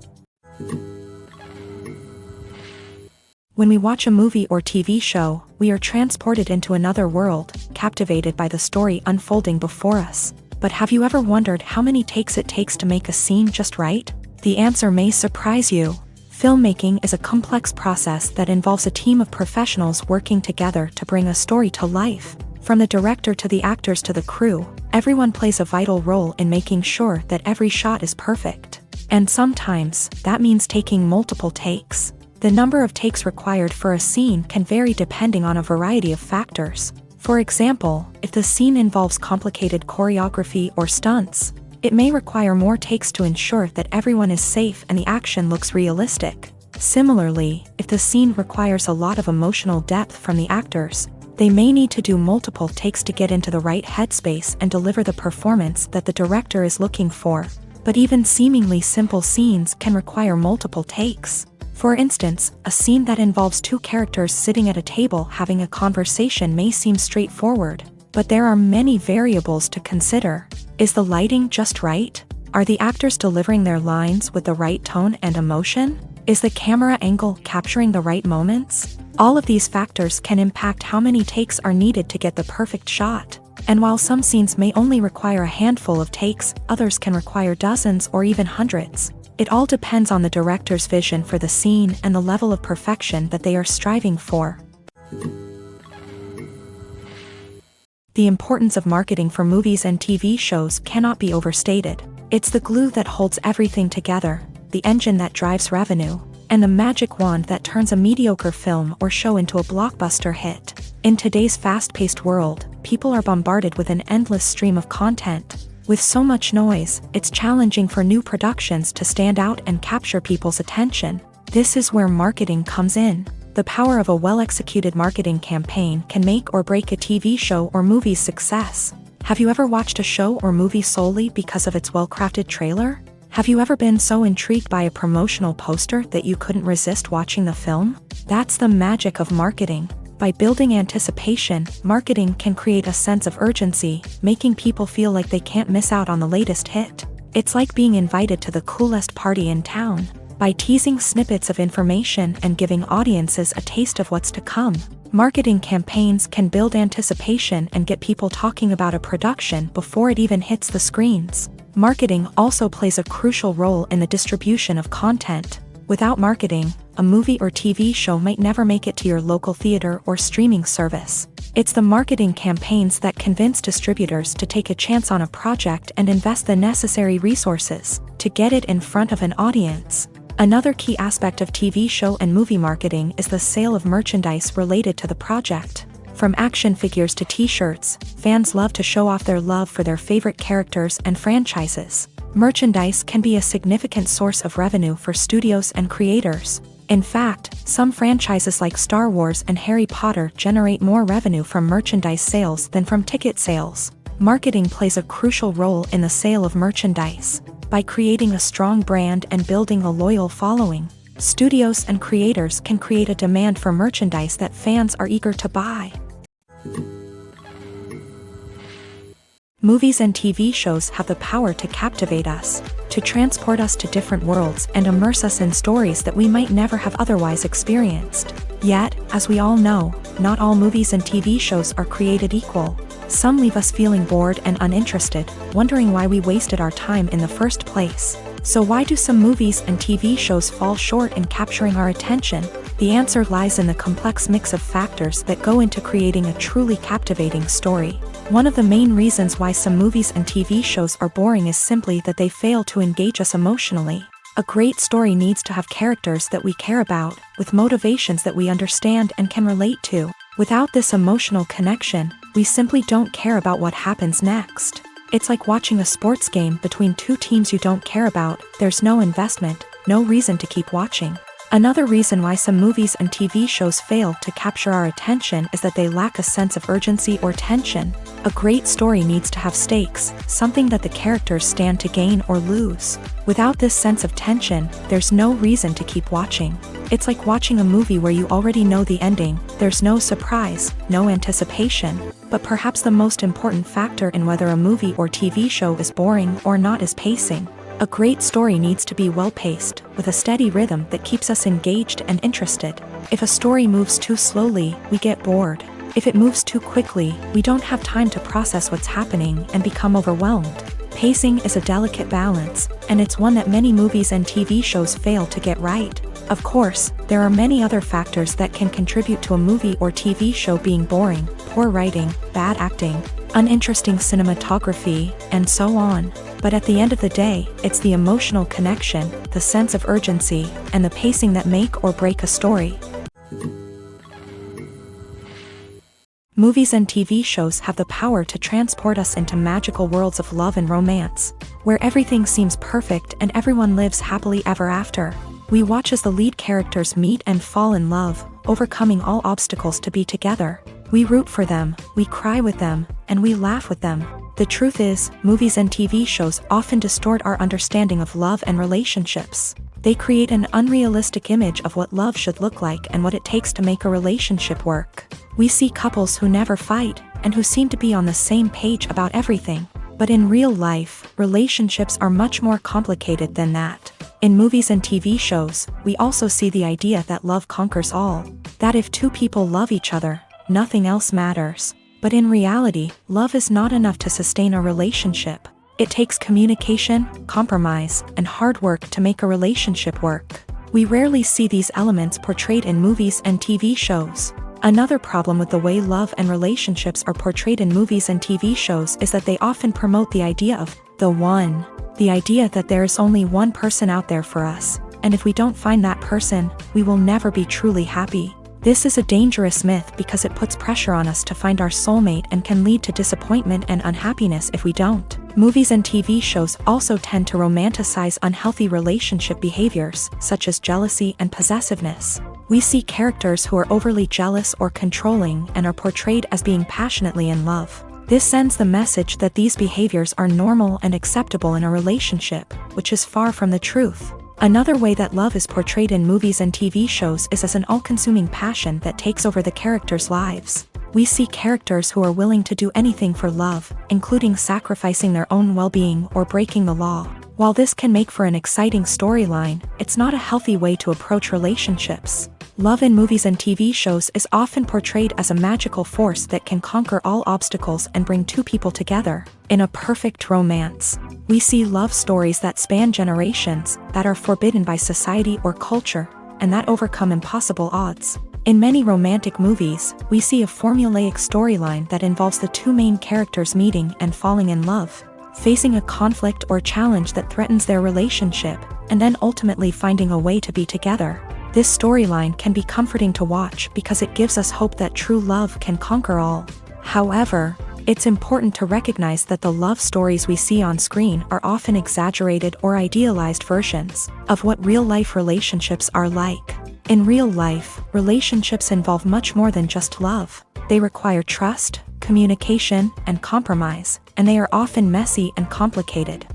When we watch a movie or TV show, we are transported into another world, captivated by the story unfolding before us. But have you ever wondered how many takes it takes to make a scene just right? The answer may surprise you. Filmmaking is a complex process that involves a team of professionals working together to bring a story to life. From the director to the actors to the crew, everyone plays a vital role in making sure that every shot is perfect. And sometimes, that means taking multiple takes. The number of takes required for a scene can vary depending on a variety of factors. For example, if the scene involves complicated choreography or stunts, it may require more takes to ensure that everyone is safe and the action looks realistic. Similarly, if the scene requires a lot of emotional depth from the actors, they may need to do multiple takes to get into the right headspace and deliver the performance that the director is looking for. But even seemingly simple scenes can require multiple takes. For instance, a scene that involves two characters sitting at a table having a conversation may seem straightforward, but there are many variables to consider. Is the lighting just right? Are the actors delivering their lines with the right tone and emotion? Is the camera angle capturing the right moments? All of these factors can impact how many takes are needed to get the perfect shot. And while some scenes may only require a handful of takes, others can require dozens or even hundreds. It all depends on the director's vision for the scene and the level of perfection that they are striving for. The importance of marketing for movies and TV shows cannot be overstated. It's the glue that holds everything together, the engine that drives revenue, and the magic wand that turns a mediocre film or show into a blockbuster hit. In today's fast-paced world, people are bombarded with an endless stream of content. With so much noise, it's challenging for new productions to stand out and capture people's attention. This is where marketing comes in. The power of a well-executed marketing campaign can make or break a TV show or movie's success. Have you ever watched a show or movie solely because of its well-crafted trailer? Have you ever been so intrigued by a promotional poster that you couldn't resist watching the film? That's the magic of marketing. By building anticipation, marketing can create a sense of urgency, making people feel like they can't miss out on the latest hit. It's like being invited to the coolest party in town. By teasing snippets of information and giving audiences a taste of what's to come, marketing campaigns can build anticipation and get people talking about a production before it even hits the screens. Marketing also plays a crucial role in the distribution of content. Without marketing, a movie or TV show might never make it to your local theater or streaming service. It's the marketing campaigns that convince distributors to take a chance on a project and invest the necessary resources to get it in front of an audience. Another key aspect of TV show and movie marketing is the sale of merchandise related to the project. From action figures to t-shirts, fans love to show off their love for their favorite characters and franchises. Merchandise can be a significant source of revenue for studios and creators. In fact, some franchises like Star Wars and Harry Potter generate more revenue from merchandise sales than from ticket sales. Marketing plays a crucial role in the sale of merchandise. By creating a strong brand and building a loyal following, studios and creators can create a demand for merchandise that fans are eager to buy. Movies and TV shows have the power to captivate us, to transport us to different worlds and immerse us in stories that we might never have otherwise experienced. Yet, as we all know, not all movies and TV shows are created equal. Some leave us feeling bored and uninterested, wondering why we wasted our time in the first place. So why do some movies and TV shows fall short in capturing our attention? The answer lies in the complex mix of factors that go into creating a truly captivating story. One of the main reasons why some movies and TV shows are boring is simply that they fail to engage us emotionally. A great story needs to have characters that we care about, with motivations that we understand and can relate to. Without this emotional connection, we simply don't care about what happens next. It's like watching a sports game between two teams you don't care about. There's no investment, no reason to keep watching. Another reason why some movies and TV shows fail to capture our attention is that they lack a sense of urgency or tension. A great story needs to have stakes, something that the characters stand to gain or lose. Without this sense of tension, there's no reason to keep watching. It's like watching a movie where you already know the ending. There's no surprise, no anticipation. But perhaps the most important factor in whether a movie or TV show is boring or not is pacing. A great story needs to be well-paced, with a steady rhythm that keeps us engaged and interested. If a story moves too slowly, we get bored. If it moves too quickly, we don't have time to process what's happening and become overwhelmed. Pacing is a delicate balance, and it's one that many movies and TV shows fail to get right. Of course, there are many other factors that can contribute to a movie or TV show being boring: poor writing, bad acting, uninteresting cinematography, and so on. But at the end of the day, it's the emotional connection, the sense of urgency, and the pacing that make or break a story. Movies and TV shows have the power to transport us into magical worlds of love and romance, where everything seems perfect and everyone lives happily ever after. We watch as the lead characters meet and fall in love, overcoming all obstacles to be together. We root for them, we cry with them, and we laugh with them. The truth is, movies and TV shows often distort our understanding of love and relationships. They create an unrealistic image of what love should look like and what it takes to make a relationship work. We see couples who never fight, and who seem to be on the same page about everything. But in real life, relationships are much more complicated than that. In movies and TV shows, we also see the idea that love conquers all. That if two people love each other, nothing else matters. But in reality, love is not enough to sustain a relationship. It takes communication, compromise, and hard work to make a relationship work. We rarely see these elements portrayed in movies and TV shows. Another problem with the way love and relationships are portrayed in movies and TV shows is that they often promote the idea of the one. The idea that there is only one person out there for us, and if we don't find that person, we will never be truly happy. This is a dangerous myth because it puts pressure on us to find our soulmate and can lead to disappointment and unhappiness if we don't. Movies and TV shows also tend to romanticize unhealthy relationship behaviors, such as jealousy and possessiveness. We see characters who are overly jealous or controlling and are portrayed as being passionately in love. This sends the message that these behaviors are normal and acceptable in a relationship, which is far from the truth. Another way that love is portrayed in movies and TV shows is as an all-consuming passion that takes over the characters' lives. We see characters who are willing to do anything for love, including sacrificing their own well-being or breaking the law. While this can make for an exciting storyline, it's not a healthy way to approach relationships. Love in movies and TV shows is often portrayed as a magical force that can conquer all obstacles and bring two people together in a perfect romance. We see love stories that span generations, that are forbidden by society or culture, and that overcome impossible odds. In many romantic movies, we see a formulaic storyline that involves the two main characters meeting and falling in love, facing a conflict or challenge that threatens their relationship, and then ultimately finding a way to be together. This storyline can be comforting to watch because it gives us hope that true love can conquer all. However, it's important to recognize that the love stories we see on screen are often exaggerated or idealized versions of what real-life relationships are like. In real life, relationships involve much more than just love. They require trust, communication, and compromise, and they are often messy and complicated.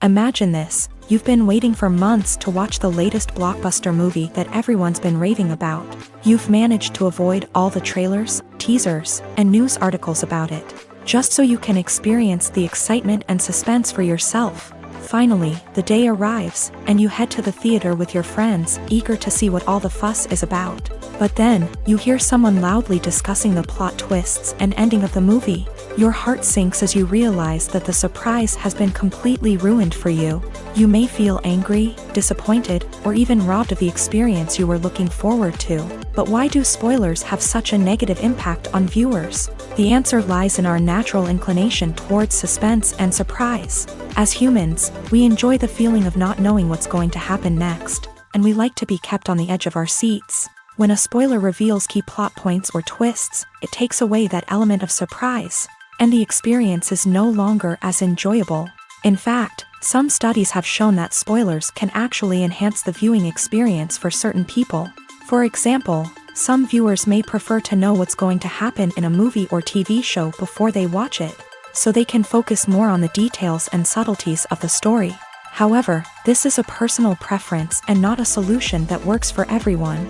Imagine this. You've been waiting for months to watch the latest blockbuster movie that everyone's been raving about. You've managed to avoid all the trailers, teasers, and news articles about it, just so you can experience the excitement and suspense for yourself. Finally, the day arrives, and you head to the theater with your friends, eager to see what all the fuss is about. But then, you hear someone loudly discussing the plot twists and ending of the movie. Your heart sinks as you realize that the surprise has been completely ruined for you. You may feel angry, disappointed, or even robbed of the experience you were looking forward to. But why do spoilers have such a negative impact on viewers? The answer lies in our natural inclination towards suspense and surprise. As humans, we enjoy the feeling of not knowing what's going to happen next, and we like to be kept on the edge of our seats. When a spoiler reveals key plot points or twists, it takes away that element of surprise, and the experience is no longer as enjoyable. In fact, some studies have shown that spoilers can actually enhance the viewing experience for certain people. For example, some viewers may prefer to know what's going to happen in a movie or TV show before they watch it, so they can focus more on the details and subtleties of the story. However, this is a personal preference and not a solution that works for everyone.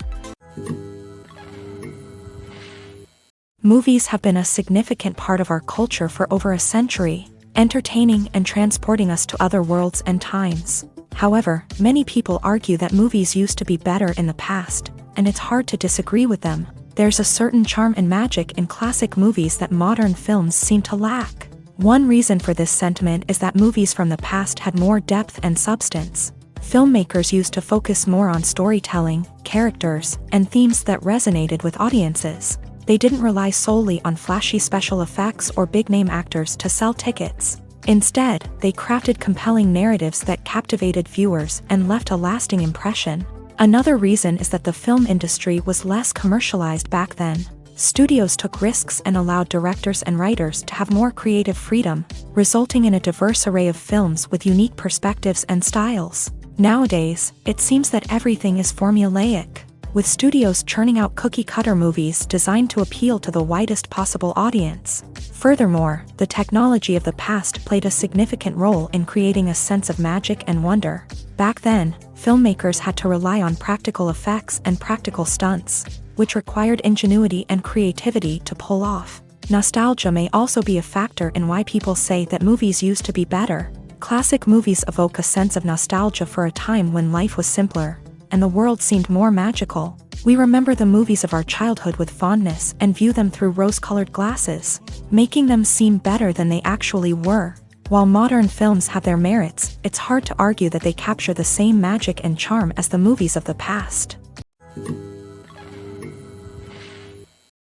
Movies have been a significant part of our culture for over a century, entertaining and transporting us to other worlds and times. However, many people argue that movies used to be better in the past, and it's hard to disagree with them. There's a certain charm and magic in classic movies that modern films seem to lack. One reason for this sentiment is that movies from the past had more depth and substance. Filmmakers used to focus more on storytelling, characters, and themes that resonated with audiences. They didn't rely solely on flashy special effects or big-name actors to sell tickets. Instead, they crafted compelling narratives that captivated viewers and left a lasting impression. Another reason is that the film industry was less commercialized back then. Studios took risks and allowed directors and writers to have more creative freedom, resulting in a diverse array of films with unique perspectives and styles. Nowadays, it seems that everything is formulaic, with studios churning out cookie-cutter movies designed to appeal to the widest possible audience. Furthermore, the technology of the past played a significant role in creating a sense of magic and wonder. Back then, filmmakers had to rely on practical effects and practical stunts, which required ingenuity and creativity to pull off. Nostalgia may also be a factor in why people say that movies used to be better. Classic movies evoke a sense of nostalgia for a time when life was simpler, and the world seemed more magical. We remember the movies of our childhood with fondness and view them through rose-colored glasses, making them seem better than they actually were. While modern films have their merits, it's hard to argue that they capture the same magic and charm as the movies of the past.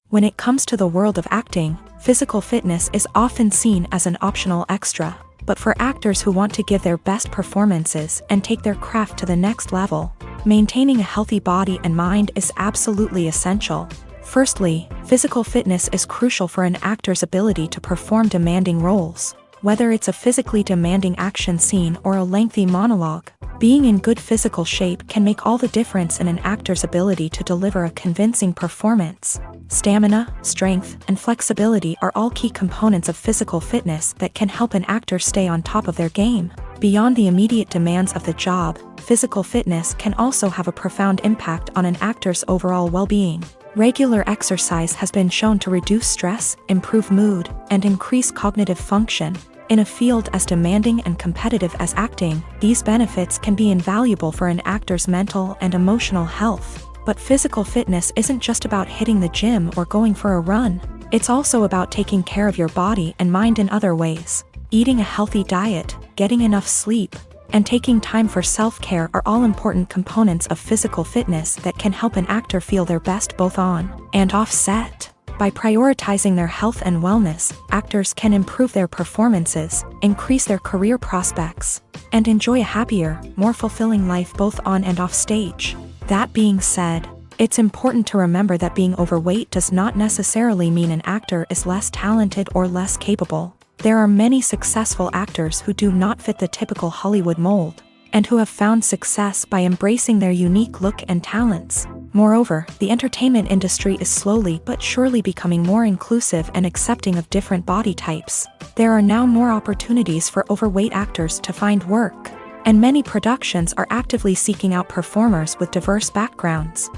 When it comes to the world of acting, physical fitness is often seen as an optional extra. But for actors who want to give their best performances and take their craft to the next level, maintaining a healthy body and mind is absolutely essential. Firstly, physical fitness is crucial for an actor's ability to perform demanding roles. Whether it's a physically demanding action scene or a lengthy monologue, being in good physical shape can make all the difference in an actor's ability to deliver a convincing performance. Stamina, strength, and flexibility are all key components of physical fitness that can help an actor stay on top of their game. Beyond the immediate demands of the job, physical fitness can also have a profound impact on an actor's overall well-being. Regular exercise has been shown to reduce stress, improve mood, and increase cognitive function. In a field as demanding and competitive as acting, these benefits can be invaluable for an actor's mental and emotional health. But physical fitness isn't just about hitting the gym or going for a run. It's also about taking care of your body and mind in other ways. Eating a healthy diet, getting enough sleep, and taking time for self-care are all important components of physical fitness that can help an actor feel their best both on and off set. By prioritizing their health and wellness, actors can improve their performances, increase their career prospects, and enjoy a happier, more fulfilling life both on and off stage. That being said, it's important to remember that being overweight does not necessarily mean an actor is less talented or less capable. There are many successful actors who do not fit the typical Hollywood mold, and who have found success by embracing their unique look and talents. Moreover, the entertainment industry is slowly but surely becoming more inclusive and accepting of different body types. There are now more opportunities for overweight actors to find work, and many productions are actively seeking out performers with diverse backgrounds.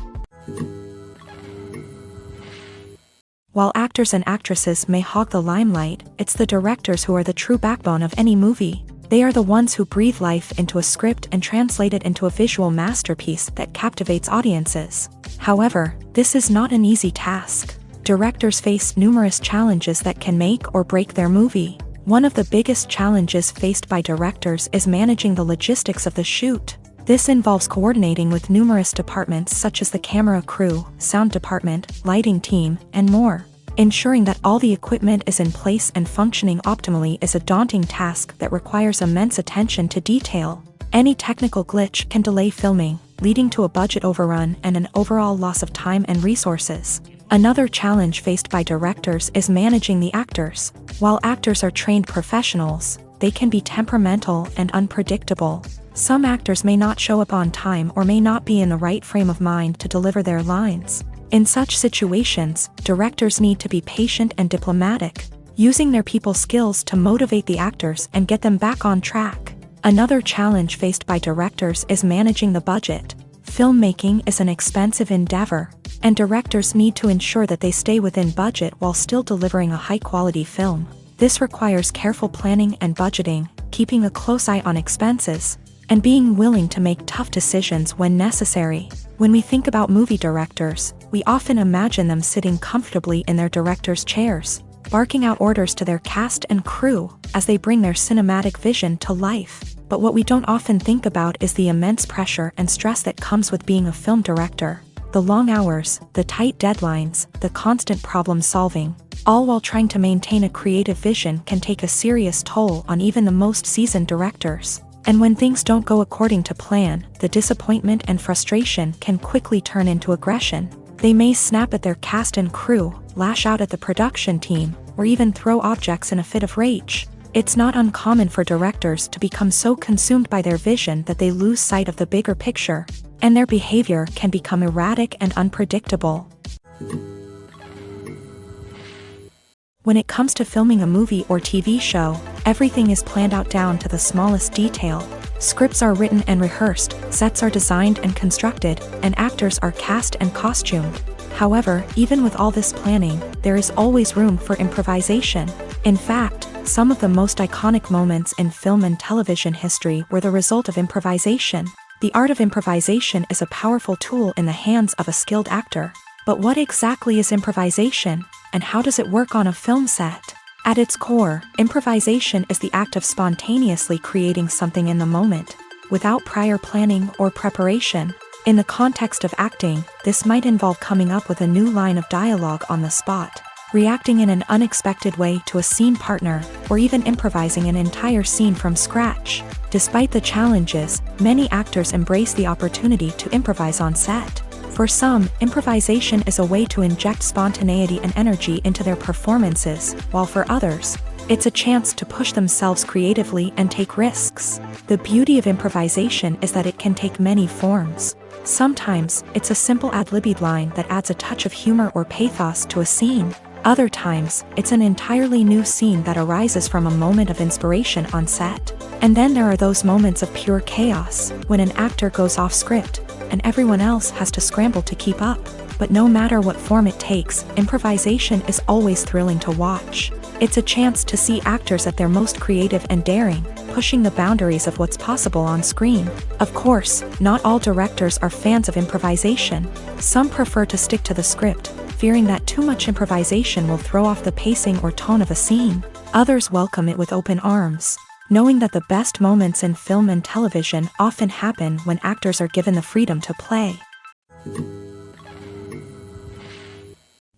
While actors and actresses may hog the limelight, it's the directors who are the true backbone of any movie. They are the ones who breathe life into a script and translate it into a visual masterpiece that captivates audiences. However, this is not an easy task. Directors face numerous challenges that can make or break their movie. One of the biggest challenges faced by directors is managing the logistics of the shoot. This involves coordinating with numerous departments such as the camera crew, sound department, lighting team, and more. Ensuring that all the equipment is in place and functioning optimally is a daunting task that requires immense attention to detail. Any technical glitch can delay filming, leading to a budget overrun and an overall loss of time and resources. Another challenge faced by directors is managing the actors. While actors are trained professionals, they can be temperamental and unpredictable. Some actors may not show up on time or may not be in the right frame of mind to deliver their lines. In such situations, directors need to be patient and diplomatic, using their people skills to motivate the actors and get them back on track. Another challenge faced by directors is managing the budget. Filmmaking is an expensive endeavor, and directors need to ensure that they stay within budget while still delivering a high-quality film. This requires careful planning and budgeting, keeping a close eye on expenses, and being willing to make tough decisions when necessary. When we think about movie directors, we often imagine them sitting comfortably in their director's chairs, barking out orders to their cast and crew as they bring their cinematic vision to life. But what we don't often think about is the immense pressure and stress that comes with being a film director. The long hours, the tight deadlines, the constant problem solving, all while trying to maintain a creative vision can take a serious toll on even the most seasoned directors. And when things don't go according to plan, the disappointment and frustration can quickly turn into aggression. They may snap at their cast and crew, lash out at the production team, or even throw objects in a fit of rage. It's not uncommon for directors to become so consumed by their vision that they lose sight of the bigger picture, and their behavior can become erratic and unpredictable. When it comes to filming a movie or TV show, everything is planned out down to the smallest detail. Scripts are written and rehearsed, sets are designed and constructed, and actors are cast and costumed. However, even with all this planning, there is always room for improvisation. In fact, some of the most iconic moments in film and television history were the result of improvisation. The art of improvisation is a powerful tool in the hands of a skilled actor. But what exactly is improvisation, and how does it work on a film set? At its core, improvisation is the act of spontaneously creating something in the moment, without prior planning or preparation. In the context of acting, this might involve coming up with a new line of dialogue on the spot, reacting in an unexpected way to a scene partner, or even improvising an entire scene from scratch. Despite the challenges, many actors embrace the opportunity to improvise on set. For some, improvisation is a way to inject spontaneity and energy into their performances, while for others, it's a chance to push themselves creatively and take risks. The beauty of improvisation is that it can take many forms. Sometimes, it's a simple ad-libbed line that adds a touch of humor or pathos to a scene. Other times, it's an entirely new scene that arises from a moment of inspiration on set. And then there are those moments of pure chaos, when an actor goes off script, and everyone else has to scramble to keep up. But no matter what form it takes, improvisation is always thrilling to watch. It's a chance to see actors at their most creative and daring, pushing the boundaries of what's possible on screen. Of course, not all directors are fans of improvisation. Some prefer to stick to the script, fearing that too much improvisation will throw off the pacing or tone of a scene. Others welcome it with open arms, knowing that the best moments in film and television often happen when actors are given the freedom to play.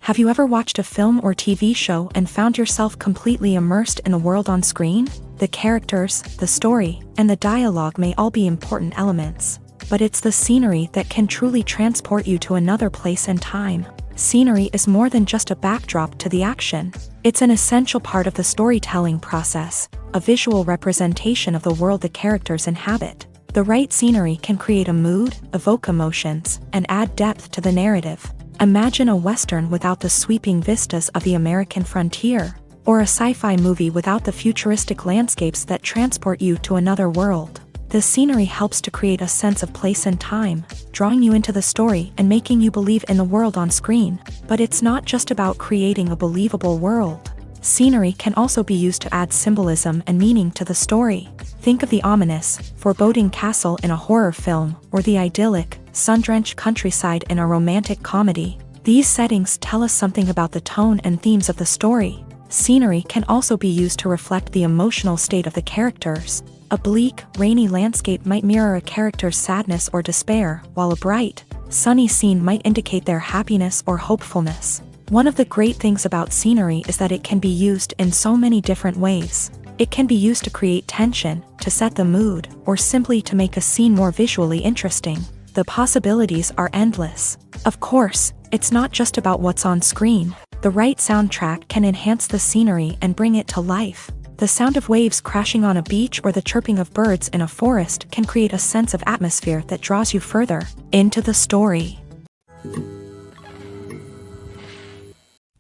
Have you ever watched a film or TV show and found yourself completely immersed in the world on screen? The characters, the story, and the dialogue may all be important elements, but it's the scenery that can truly transport you to another place and time. Scenery is more than just a backdrop to the action. It's an essential part of the storytelling process, a visual representation of the world the characters inhabit. The right scenery can create a mood, evoke emotions, and add depth to the narrative. Imagine a Western without the sweeping vistas of the American frontier, or a sci-fi movie without the futuristic landscapes that transport you to another world. The scenery helps to create a sense of place and time, drawing you into the story and making you believe in the world on screen. But it's not just about creating a believable world. Scenery can also be used to add symbolism and meaning to the story. Think of the ominous, foreboding castle in a horror film, or the idyllic, sun-drenched countryside in a romantic comedy. These settings tell us something about the tone and themes of the story. Scenery can also be used to reflect the emotional state of the characters. A bleak, rainy landscape might mirror a character's sadness or despair, while a bright, sunny scene might indicate their happiness or hopefulness. One of the great things about scenery is that it can be used in so many different ways. It can be used to create tension, to set the mood, or simply to make a scene more visually interesting. The possibilities are endless. Of course, it's not just about what's on screen. The right soundtrack can enhance the scenery and bring it to life. The sound of waves crashing on a beach or the chirping of birds in a forest can create a sense of atmosphere that draws you further into the story.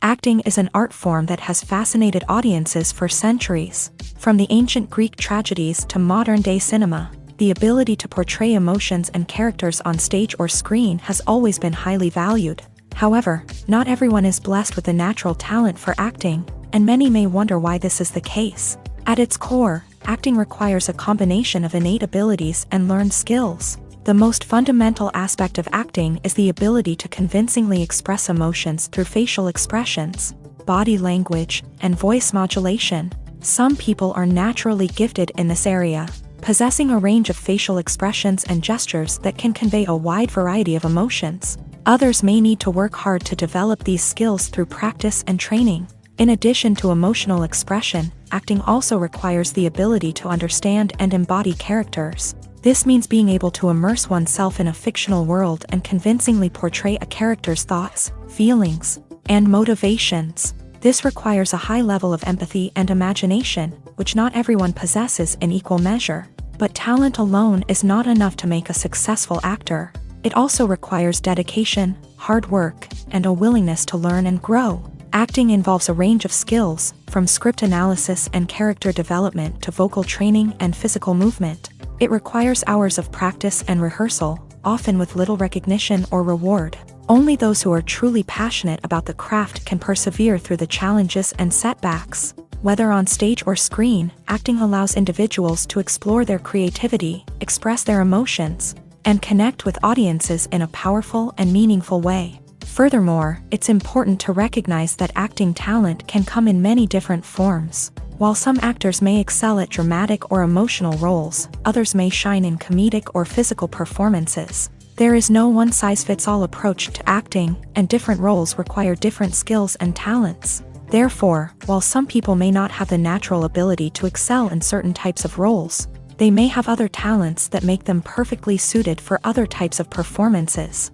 Acting is an art form that has fascinated audiences for centuries. From the ancient Greek tragedies to modern-day cinema, the ability to portray emotions and characters on stage or screen has always been highly valued. However, not everyone is blessed with the natural talent for acting, and many may wonder why this is the case. At its core, acting requires a combination of innate abilities and learned skills. The most fundamental aspect of acting is the ability to convincingly express emotions through facial expressions, body language, and voice modulation. Some people are naturally gifted in this area, possessing a range of facial expressions and gestures that can convey a wide variety of emotions. Others may need to work hard to develop these skills through practice and training. In addition to emotional expression, acting also requires the ability to understand and embody characters. This means being able to immerse oneself in a fictional world and convincingly portray a character's thoughts, feelings, and motivations. This requires a high level of empathy and imagination, which not everyone possesses in equal measure. But talent alone is not enough to make a successful actor. It also requires dedication, hard work, and a willingness to learn and grow. Acting involves a range of skills, from script analysis and character development to vocal training and physical movement. It requires hours of practice and rehearsal, often with little recognition or reward. Only those who are truly passionate about the craft can persevere through the challenges and setbacks. Whether on stage or screen, acting allows individuals to explore their creativity, express their emotions, and connect with audiences in a powerful and meaningful way. Furthermore, it's important to recognize that acting talent can come in many different forms. While some actors may excel at dramatic or emotional roles, others may shine in comedic or physical performances. There is no one-size-fits-all approach to acting, and different roles require different skills and talents. Therefore, while some people may not have the natural ability to excel in certain types of roles, they may have other talents that make them perfectly suited for other types of performances.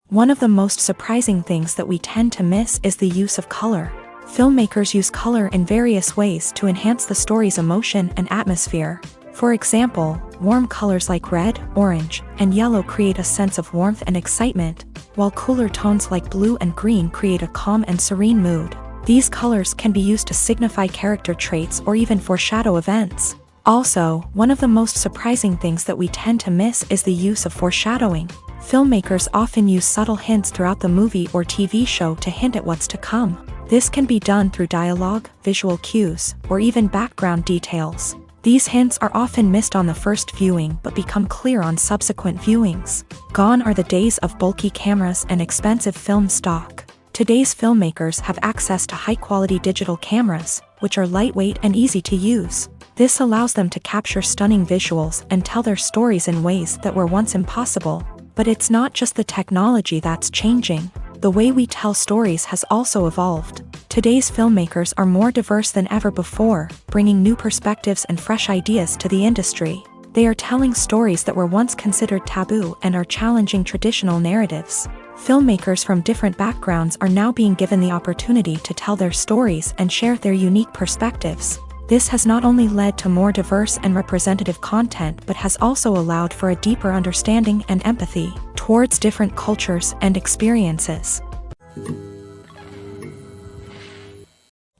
One of the most surprising things that we tend to miss is the use of color. Filmmakers use color in various ways to enhance the story's emotion and atmosphere. For example, warm colors like red, orange, and yellow create a sense of warmth and excitement, while cooler tones like blue and green create a calm and serene mood. These colors can be used to signify character traits or even foreshadow events. Also, one of the most surprising things that we tend to miss is the use of foreshadowing. Filmmakers often use subtle hints throughout the movie or TV show to hint at what's to come. This can be done through dialogue, visual cues, or even background details. These hints are often missed on the first viewing but become clear on subsequent viewings. Gone are the days of bulky cameras and expensive film stock. Today's filmmakers have access to high-quality digital cameras, which are lightweight and easy to use. This allows them to capture stunning visuals and tell their stories in ways that were once impossible. But it's not just the technology that's changing. The way we tell stories has also evolved. Today's filmmakers are more diverse than ever before, bringing new perspectives and fresh ideas to the industry. They are telling stories that were once considered taboo and are challenging traditional narratives. Filmmakers from different backgrounds are now being given the opportunity to tell their stories and share their unique perspectives. This has not only led to more diverse and representative content but has also allowed for a deeper understanding and empathy towards different cultures and experiences.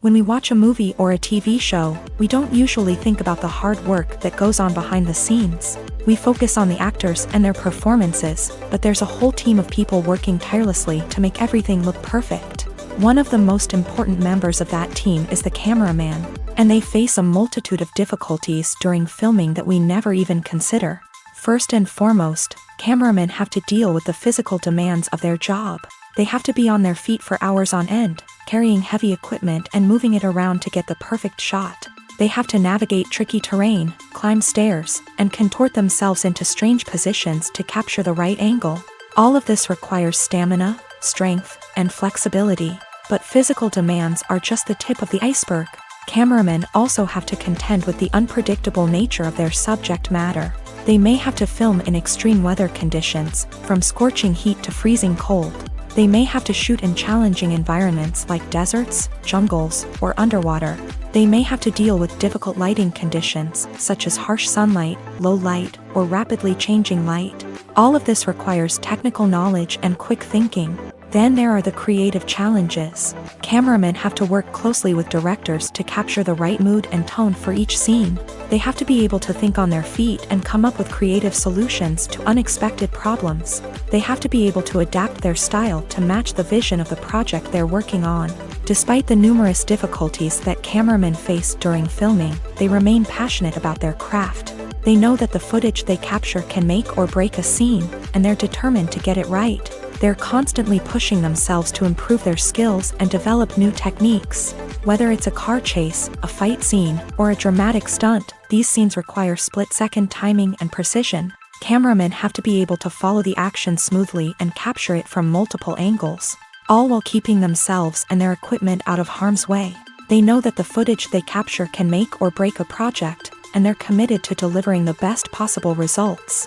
When we watch a movie or a TV show, we don't usually think about the hard work that goes on behind the scenes. We focus on the actors and their performances, but there's a whole team of people working tirelessly to make everything look perfect. One of the most important members of that team is the cameraman, and they face a multitude of difficulties during filming that we never even consider. First and foremost, cameramen have to deal with the physical demands of their job. They have to be on their feet for hours on end, carrying heavy equipment and moving it around to get the perfect shot. They have to navigate tricky terrain, climb stairs, and contort themselves into strange positions to capture the right angle. All of this requires stamina, strength, and flexibility. But physical demands are just the tip of the iceberg. Cameramen also have to contend with the unpredictable nature of their subject matter. They may have to film in extreme weather conditions, from scorching heat to freezing cold. They may have to shoot in challenging environments like deserts, jungles, or underwater. They may have to deal with difficult lighting conditions, such as harsh sunlight, low light, or rapidly changing light. All of this requires technical knowledge and quick thinking. Then there are the creative challenges. Cameramen have to work closely with directors to capture the right mood and tone for each scene. They have to be able to think on their feet and come up with creative solutions to unexpected problems. They have to be able to adapt their style to match the vision of the project they're working on. Despite the numerous difficulties that cameramen face during filming, they remain passionate about their craft. They know that the footage they capture can make or break a scene, and they're determined to get it right. They're constantly pushing themselves to improve their skills and develop new techniques. Whether it's a car chase, a fight scene, or a dramatic stunt, these scenes require split-second timing and precision. Cameramen have to be able to follow the action smoothly and capture it from multiple angles, all while keeping themselves and their equipment out of harm's way. They know that the footage they capture can make or break a project, and they're committed to delivering the best possible results.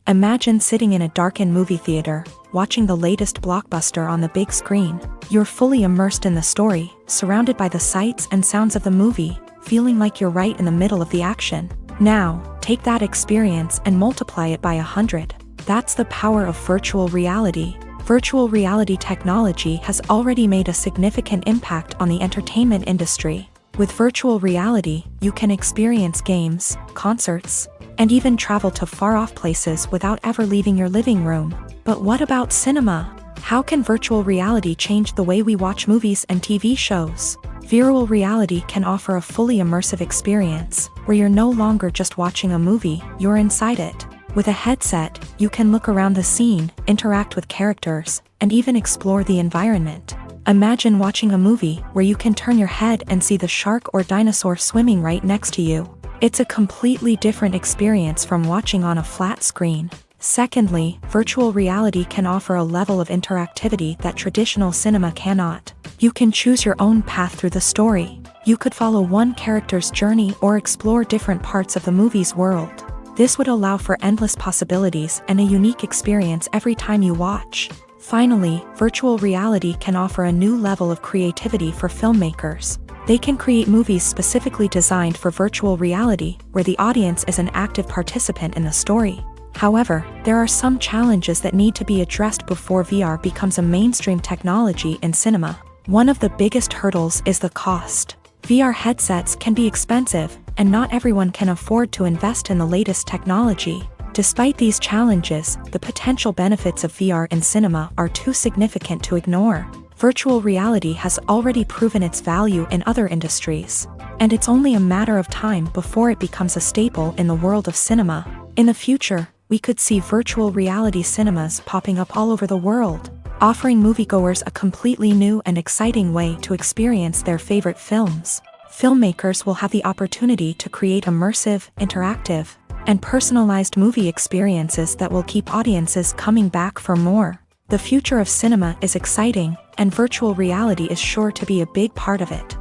Imagine sitting in a darkened movie theater, watching the latest blockbuster on the big screen. You're fully immersed in the story, surrounded by the sights and sounds of the movie, feeling like you're right in the middle of the action. Now, take that experience and multiply it by 100. That's the power of virtual reality. Virtual reality technology has already made a significant impact on the entertainment industry. With virtual reality, you can experience games, concerts, and even travel to far-off places without ever leaving your living room. But what about cinema? How can virtual reality change the way we watch movies and TV shows? Virtual reality can offer a fully immersive experience, where you're no longer just watching a movie, you're inside it. With a headset, you can look around the scene, interact with characters, and even explore the environment. Imagine watching a movie where you can turn your head and see the shark or dinosaur swimming right next to you. It's a completely different experience from watching on a flat screen. Secondly, virtual reality can offer a level of interactivity that traditional cinema cannot. You can choose your own path through the story. You could follow one character's journey or explore different parts of the movie's world. This would allow for endless possibilities and a unique experience every time you watch. Finally, virtual reality can offer a new level of creativity for filmmakers. They can create movies specifically designed for virtual reality, where the audience is an active participant in the story. However, there are some challenges that need to be addressed before VR becomes a mainstream technology in cinema. One of the biggest hurdles is the cost. VR headsets can be expensive, and not everyone can afford to invest in the latest technology. Despite these challenges, the potential benefits of VR in cinema are too significant to ignore. Virtual reality has already proven its value in other industries, and it's only a matter of time before it becomes a staple in the world of cinema. In the future, we could see virtual reality cinemas popping up all over the world, offering moviegoers a completely new and exciting way to experience their favorite films. Filmmakers will have the opportunity to create immersive, interactive, and personalized movie experiences that will keep audiences coming back for more. The future of cinema is exciting, and virtual reality is sure to be a big part of it.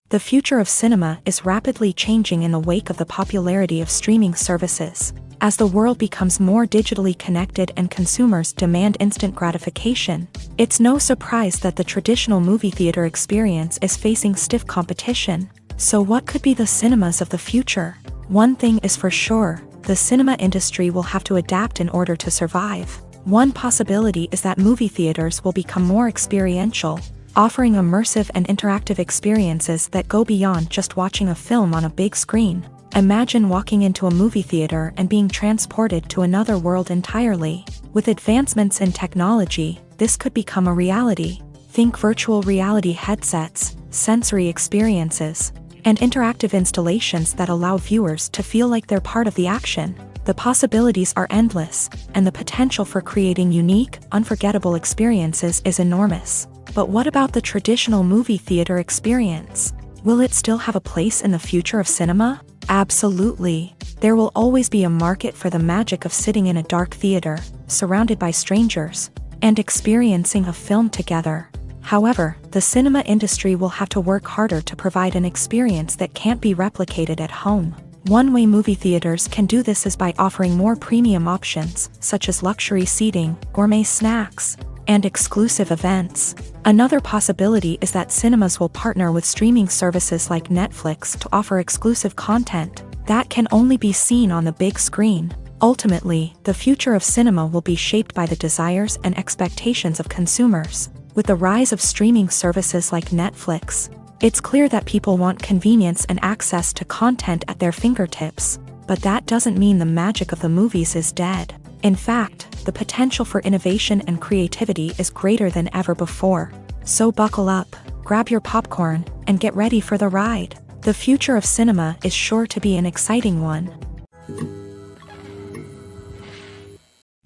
The future of cinema is rapidly changing in the wake of the popularity of streaming services. As the world becomes more digitally connected and consumers demand instant gratification, it's no surprise that the traditional movie theater experience is facing stiff competition. So what could be the cinemas of the future? One thing is for sure, the cinema industry will have to adapt in order to survive. One possibility is that movie theaters will become more experiential, offering immersive and interactive experiences that go beyond just watching a film on a big screen. Imagine walking into a movie theater and being transported to another world entirely. With advancements in technology, this could become a reality. Think virtual reality headsets, sensory experiences, and interactive installations that allow viewers to feel like they're part of the action. The possibilities are endless, and the potential for creating unique, unforgettable experiences is enormous. But what about the traditional movie theater experience? Will it still have a place in the future of cinema? Absolutely. There will always be a market for the magic of sitting in a dark theater, surrounded by strangers, and experiencing a film together. However, the cinema industry will have to work harder to provide an experience that can't be replicated at home. One way movie theaters can do this is by offering more premium options, such as luxury seating, gourmet snacks, and exclusive events. Another possibility is that cinemas will partner with streaming services like Netflix to offer exclusive content that can only be seen on the big screen. Ultimately, the future of cinema will be shaped by the desires and expectations of consumers. With the rise of streaming services like Netflix, it's clear that people want convenience and access to content at their fingertips. But that doesn't mean the magic of the movies is dead. In fact, the potential for innovation and creativity is greater than ever before. So buckle up, grab your popcorn, and get ready for the ride. The future of cinema is sure to be an exciting one.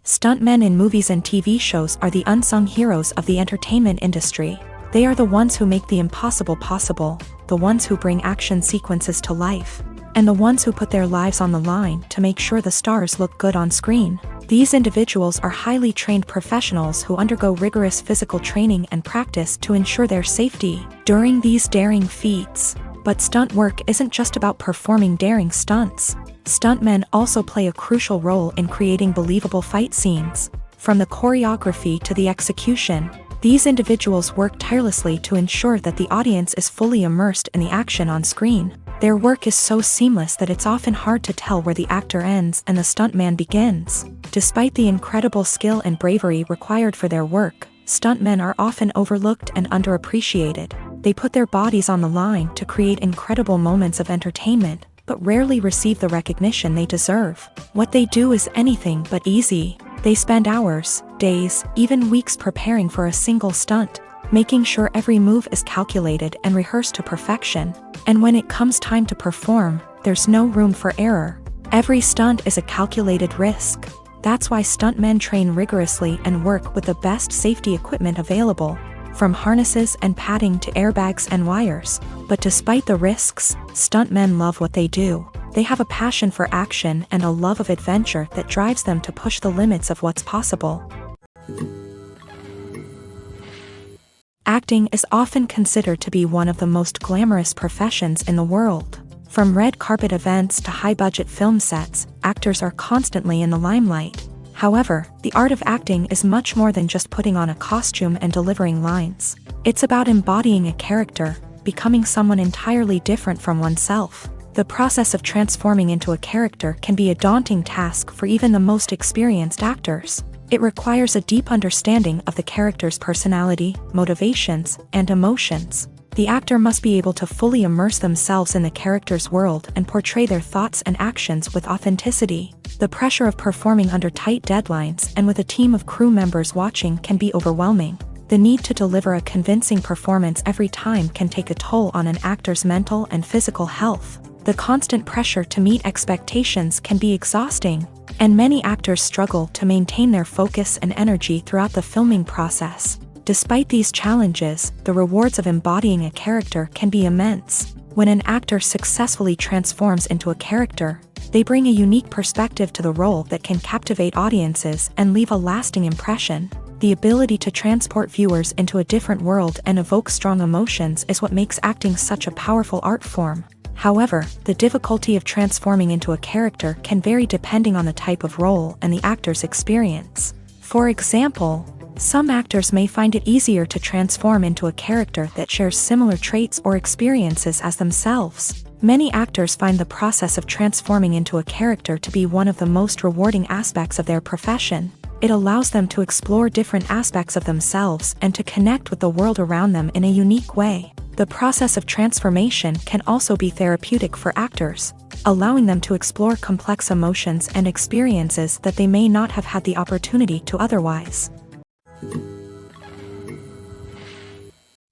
Stuntmen in movies and TV shows are the unsung heroes of the entertainment industry. They are the ones who make the impossible possible, the ones who bring action sequences to life, and the ones who put their lives on the line to make sure the stars look good on screen. These individuals are highly trained professionals who undergo rigorous physical training and practice to ensure their safety during these daring feats. But stunt work isn't just about performing daring stunts. Stuntmen also play a crucial role in creating believable fight scenes. From the choreography to the execution, these individuals work tirelessly to ensure that the audience is fully immersed in the action on screen. Their work is so seamless that it's often hard to tell where the actor ends and the stuntman begins. Despite the incredible skill and bravery required for their work, stuntmen are often overlooked and underappreciated. They put their bodies on the line to create incredible moments of entertainment, but rarely receive the recognition they deserve. What they do is anything but easy. They spend hours, days, even weeks preparing for a single stunt, making sure every move is calculated and rehearsed to perfection. And when it comes time to perform, there's no room for error. Every stunt is a calculated risk. That's why stuntmen train rigorously and work with the best safety equipment available, from harnesses and padding to airbags and wires. But despite the risks, stuntmen love what they do. They have a passion for action and a love of adventure that drives them to push the limits of what's possible. Acting is often considered to be one of the most glamorous professions in the world. From red carpet events to high-budget film sets, actors are constantly in the limelight. However, the art of acting is much more than just putting on a costume and delivering lines. It's about embodying a character, becoming someone entirely different from oneself. The process of transforming into a character can be a daunting task for even the most experienced actors. It requires a deep understanding of the character's personality, motivations, and emotions. The actor must be able to fully immerse themselves in the character's world and portray their thoughts and actions with authenticity. The pressure of performing under tight deadlines and with a team of crew members watching can be overwhelming. The need to deliver a convincing performance every time can take a toll on an actor's mental and physical health. The constant pressure to meet expectations can be exhausting, and many actors struggle to maintain their focus and energy throughout the filming process. Despite these challenges, the rewards of embodying a character can be immense. When an actor successfully transforms into a character, they bring a unique perspective to the role that can captivate audiences and leave a lasting impression. The ability to transport viewers into a different world and evoke strong emotions is what makes acting such a powerful art form. However, the difficulty of transforming into a character can vary depending on the type of role and the actor's experience. For example, some actors may find it easier to transform into a character that shares similar traits or experiences as themselves. Many actors find the process of transforming into a character to be one of the most rewarding aspects of their profession. It allows them to explore different aspects of themselves and to connect with the world around them in a unique way. The process of transformation can also be therapeutic for actors, allowing them to explore complex emotions and experiences that they may not have had the opportunity to otherwise.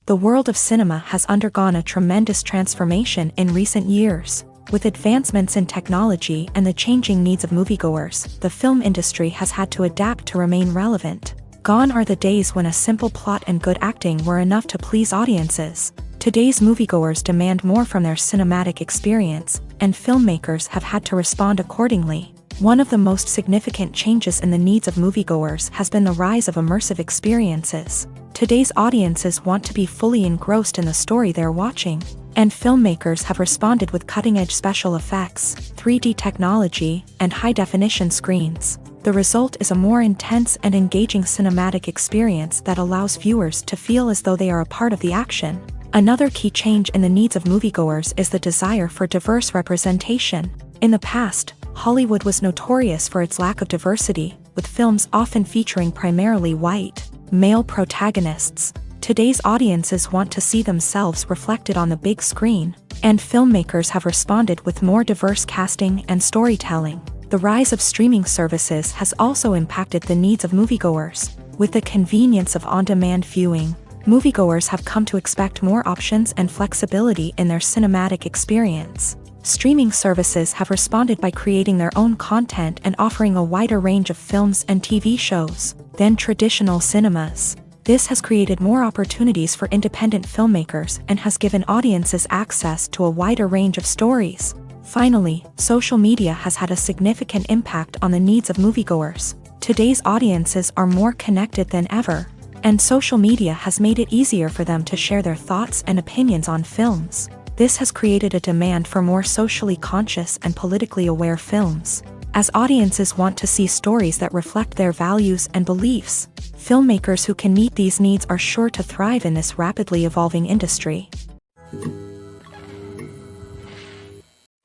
The world of cinema has undergone a tremendous transformation in recent years. With advancements in technology and the changing needs of moviegoers, the film industry has had to adapt to remain relevant. Gone are the days when a simple plot and good acting were enough to please audiences. Today's moviegoers demand more from their cinematic experience, and filmmakers have had to respond accordingly. One of the most significant changes in the needs of moviegoers has been the rise of immersive experiences. Today's audiences want to be fully engrossed in the story they're watching, and filmmakers have responded with cutting-edge special effects, 3D technology, and high-definition screens. The result is a more intense and engaging cinematic experience that allows viewers to feel as though they are a part of the action. Another key change in the needs of moviegoers is the desire for diverse representation. In the past, Hollywood was notorious for its lack of diversity, with films often featuring primarily white, male protagonists. Today's audiences want to see themselves reflected on the big screen, and filmmakers have responded with more diverse casting and storytelling. The rise of streaming services has also impacted the needs of moviegoers. With the convenience of on-demand viewing, moviegoers have come to expect more options and flexibility in their cinematic experience. Streaming services have responded by creating their own content and offering a wider range of films and TV shows than traditional cinemas. This has created more opportunities for independent filmmakers and has given audiences access to a wider range of stories. Finally, social media has had a significant impact on the needs of moviegoers. Today's audiences are more connected than ever, and social media has made it easier for them to share their thoughts and opinions on films. This has created a demand for more socially conscious and politically aware films. As audiences want to see stories that reflect their values and beliefs, filmmakers who can meet these needs are sure to thrive in this rapidly evolving industry.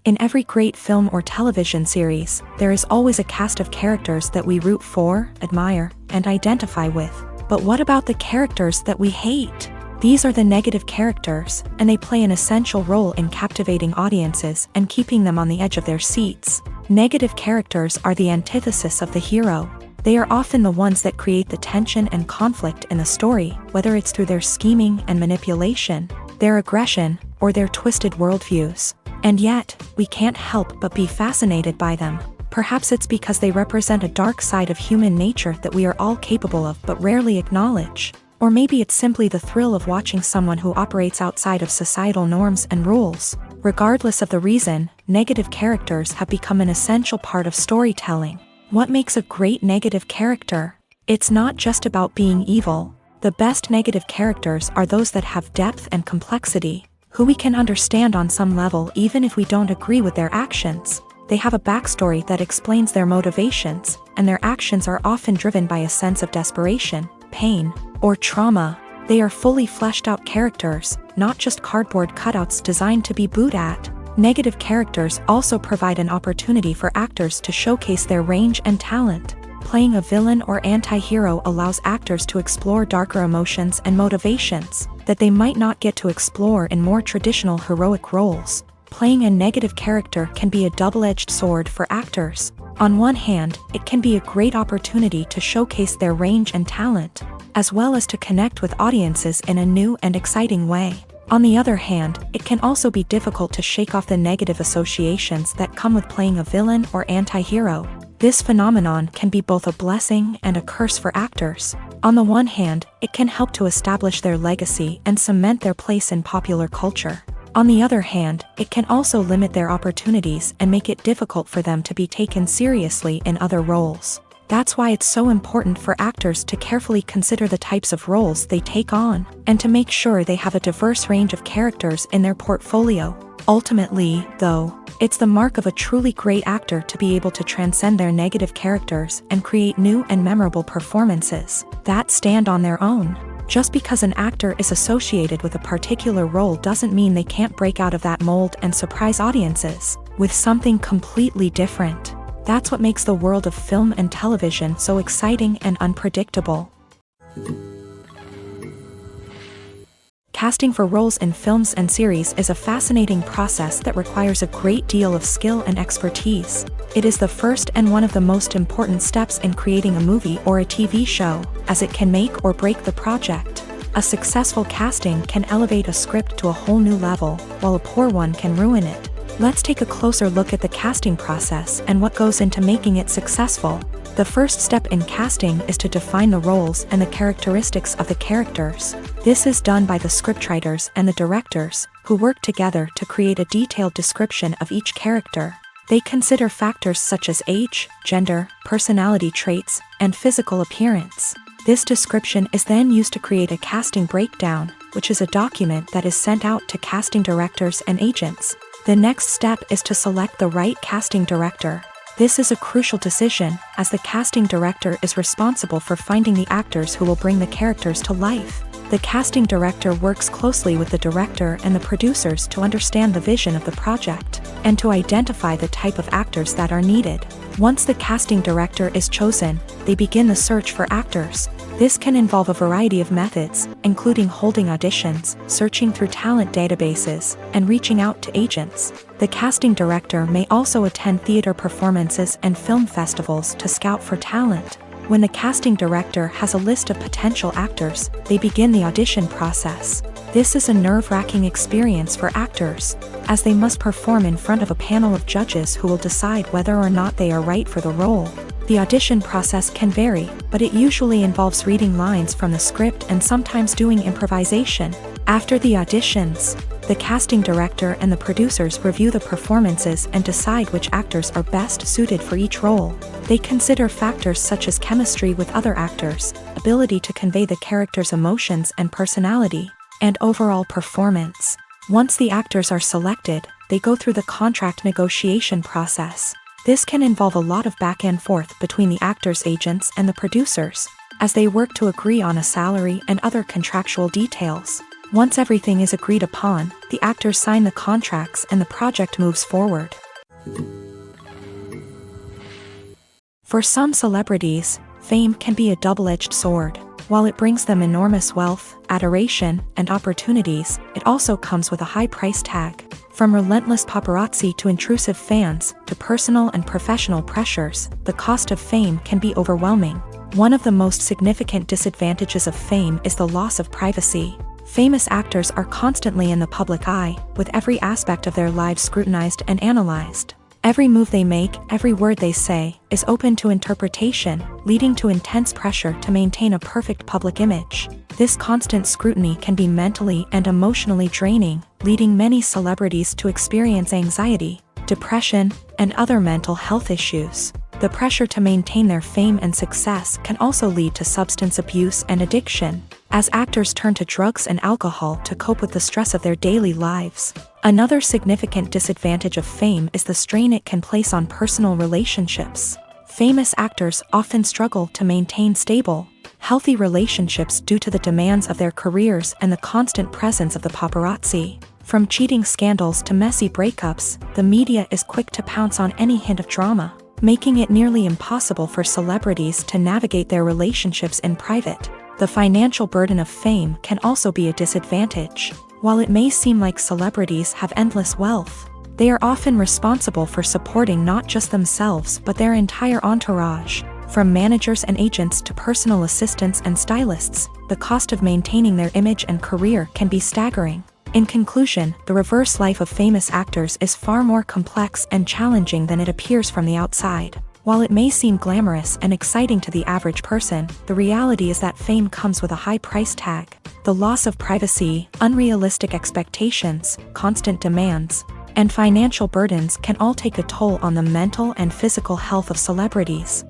In every great film or television series, there is always a cast of characters that we root for, admire, and identify with. But what about the characters that we hate? These are the negative characters, and they play an essential role in captivating audiences and keeping them on the edge of their seats. Negative characters are the antithesis of the hero. They are often the ones that create the tension and conflict in the story, whether it's through their scheming and manipulation, their aggression, or their twisted worldviews. And yet, we can't help but be fascinated by them. Perhaps it's because they represent a dark side of human nature that we are all capable of but rarely acknowledge. Or maybe it's simply the thrill of watching someone who operates outside of societal norms and rules. Regardless of the reason, negative characters have become an essential part of storytelling. What makes a great negative character? It's not just about being evil. The best negative characters are those that have depth and complexity, who we can understand on some level even if we don't agree with their actions. They have a backstory that explains their motivations, and their actions are often driven by a sense of desperation, pain, or trauma. They are fully fleshed out characters, not just cardboard cutouts designed to be booed at. Negative characters also provide an opportunity for actors to showcase their range and talent. Playing a villain or anti-hero allows actors to explore darker emotions and motivations that they might not get to explore in more traditional heroic roles. Playing a negative character can be a double-edged sword for actors. On one hand, it can be a great opportunity to showcase their range and talent, as well as to connect with audiences in a new and exciting way. On the other hand, it can also be difficult to shake off the negative associations that come with playing a villain or anti-hero. This phenomenon can be both a blessing and a curse for actors. On the one hand, it can help to establish their legacy and cement their place in popular culture. On the other hand, it can also limit their opportunities and make it difficult for them to be taken seriously in other roles. That's why it's so important for actors to carefully consider the types of roles they take on, and to make sure they have a diverse range of characters in their portfolio. Ultimately, though, it's the mark of a truly great actor to be able to transcend their negative characters and create new and memorable performances that stand on their own. Just because an actor is associated with a particular role doesn't mean they can't break out of that mold and surprise audiences with something completely different. That's what makes the world of film and television so exciting and unpredictable. Casting for roles in films and series is a fascinating process that requires a great deal of skill and expertise. It is the first and one of the most important steps in creating a movie or a TV show, as it can make or break the project. A successful casting can elevate a script to a whole new level, while a poor one can ruin it. Let's take a closer look at the casting process and what goes into making it successful. The first step in casting is to define the roles and the characteristics of the characters. This is done by the scriptwriters and the directors, who work together to create a detailed description of each character. They consider factors such as age, gender, personality traits, and physical appearance. This description is then used to create a casting breakdown, which is a document that is sent out to casting directors and agents. The next step is to select the right casting director. This is a crucial decision, as the casting director is responsible for finding the actors who will bring the characters to life. The casting director works closely with the director and the producers to understand the vision of the project, and to identify the type of actors that are needed. Once the casting director is chosen, they begin the search for actors. This can involve a variety of methods, including holding auditions, searching through talent databases, and reaching out to agents. The casting director may also attend theater performances and film festivals to scout for talent. When the casting director has a list of potential actors, they begin the audition process. This is a nerve-wracking experience for actors, as they must perform in front of a panel of judges who will decide whether or not they are right for the role. The audition process can vary, but it usually involves reading lines from the script and sometimes doing improvisation. After the auditions, the casting director and the producers review the performances and decide which actors are best suited for each role. They consider factors such as chemistry with other actors, ability to convey the character's emotions and personality, and overall performance. Once the actors are selected, they go through the contract negotiation process. This can involve a lot of back and forth between the actors' agents and the producers, as they work to agree on a salary and other contractual details. Once everything is agreed upon, the actors sign the contracts and the project moves forward. For some celebrities, fame can be a double-edged sword. While it brings them enormous wealth, adoration, and opportunities, it also comes with a high price tag. From relentless paparazzi to intrusive fans, to personal and professional pressures, the cost of fame can be overwhelming. One of the most significant disadvantages of fame is the loss of privacy. Famous actors are constantly in the public eye, with every aspect of their lives scrutinized and analyzed. Every move they make, every word they say, is open to interpretation, leading to intense pressure to maintain a perfect public image. This constant scrutiny can be mentally and emotionally draining, leading many celebrities to experience anxiety, depression, and other mental health issues. The pressure to maintain their fame and success can also lead to substance abuse and addiction, as actors turn to drugs and alcohol to cope with the stress of their daily lives. Another significant disadvantage of fame is the strain it can place on personal relationships. Famous actors often struggle to maintain stable, healthy relationships due to the demands of their careers and the constant presence of the paparazzi. From cheating scandals to messy breakups, the media is quick to pounce on any hint of drama, making it nearly impossible for celebrities to navigate their relationships in private. The financial burden of fame can also be a disadvantage. While it may seem like celebrities have endless wealth, they are often responsible for supporting not just themselves but their entire entourage. From managers and agents to personal assistants and stylists, the cost of maintaining their image and career can be staggering. In conclusion, the reverse life of famous actors is far more complex and challenging than it appears from the outside. While it may seem glamorous and exciting to the average person, the reality is that fame comes with a high price tag. The loss of privacy, unrealistic expectations, constant demands, and financial burdens can all take a toll on the mental and physical health of celebrities.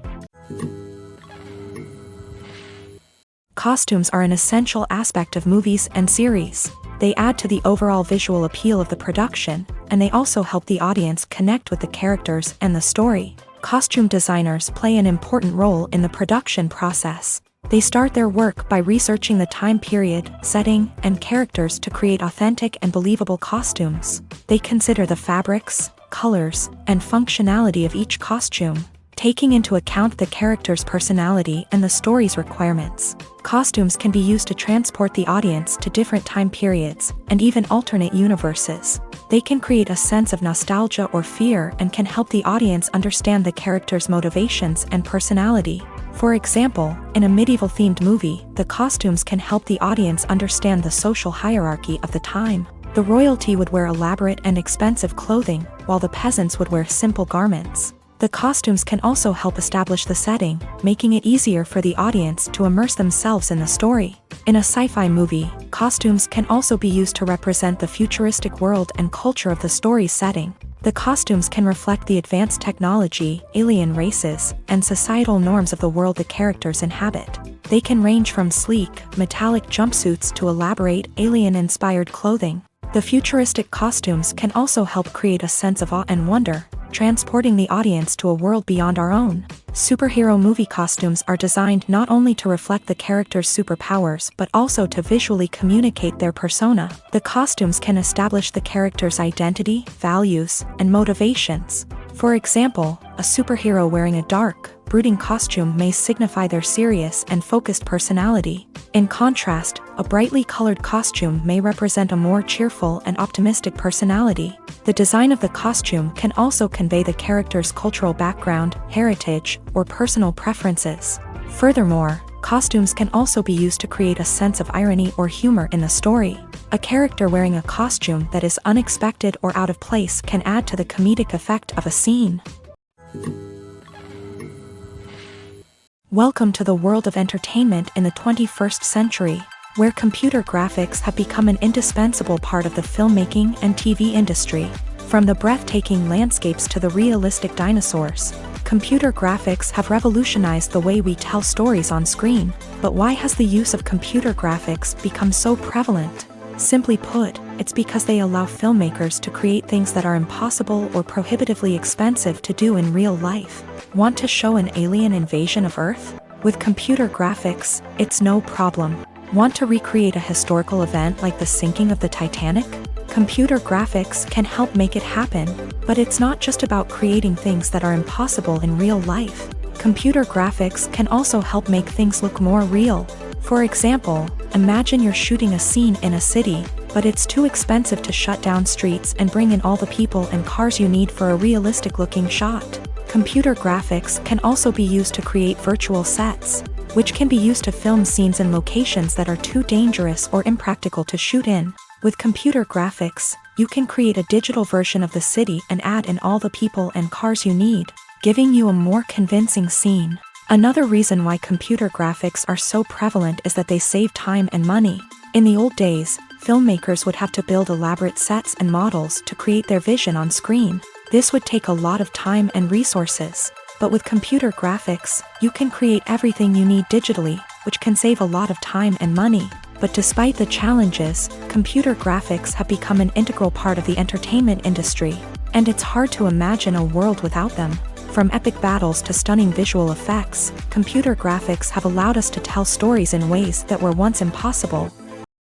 Costumes are an essential aspect of movies and series. They add to the overall visual appeal of the production, and they also help the audience connect with the characters and the story. Costume designers play an important role in the production process. They start their work by researching the time period, setting, and characters to create authentic and believable costumes. They consider the fabrics, colors, and functionality of each costume, taking into account the character's personality and the story's requirements. Costumes can be used to transport the audience to different time periods, and even alternate universes. They can create a sense of nostalgia or fear and can help the audience understand the character's motivations and personality. For example, in a medieval-themed movie, the costumes can help the audience understand the social hierarchy of the time. The royalty would wear elaborate and expensive clothing, while the peasants would wear simple garments. The costumes can also help establish the setting, making it easier for the audience to immerse themselves in the story. In a sci-fi movie, costumes can also be used to represent the futuristic world and culture of the story's setting. The costumes can reflect the advanced technology, alien races, and societal norms of the world the characters inhabit. They can range from sleek, metallic jumpsuits to elaborate, alien-inspired clothing. The futuristic costumes can also help create a sense of awe and wonder, transporting the audience to a world beyond our own. Superhero movie costumes are designed not only to reflect the character's superpowers but also to visually communicate their persona. The costumes can establish the character's identity, values, and motivations. For example, a superhero wearing a dark, brooding costume may signify their serious and focused personality. In contrast, a brightly colored costume may represent a more cheerful and optimistic personality. The design of the costume can also convey the character's cultural background, heritage, or personal preferences. Furthermore, costumes can also be used to create a sense of irony or humor in the story. A character wearing a costume that is unexpected or out of place can add to the comedic effect of a scene. Welcome to the world of entertainment in the 21st century, where computer graphics have become an indispensable part of the filmmaking and TV industry. From the breathtaking landscapes to the realistic dinosaurs, computer graphics have revolutionized the way we tell stories on screen. But why has the use of computer graphics become so prevalent? Simply put, it's because they allow filmmakers to create things that are impossible or prohibitively expensive to do in real life. Want to show an alien invasion of Earth? With computer graphics, it's no problem. Want to recreate a historical event like the sinking of the Titanic? Computer graphics can help make it happen, but it's not just about creating things that are impossible in real life. Computer graphics can also help make things look more real. For example, imagine you're shooting a scene in a city, but it's too expensive to shut down streets and bring in all the people and cars you need for a realistic-looking shot. Computer graphics can also be used to create virtual sets, which can be used to film scenes in locations that are too dangerous or impractical to shoot in. With computer graphics, you can create a digital version of the city and add in all the people and cars you need, giving you a more convincing scene. Another reason why computer graphics are so prevalent is that they save time and money. In the old days, filmmakers would have to build elaborate sets and models to create their vision on screen. This would take a lot of time and resources. But with computer graphics, you can create everything you need digitally, which can save a lot of time and money. But despite the challenges, computer graphics have become an integral part of the entertainment industry, and it's hard to imagine a world without them. From epic battles to stunning visual effects, computer graphics have allowed us to tell stories in ways that were once impossible.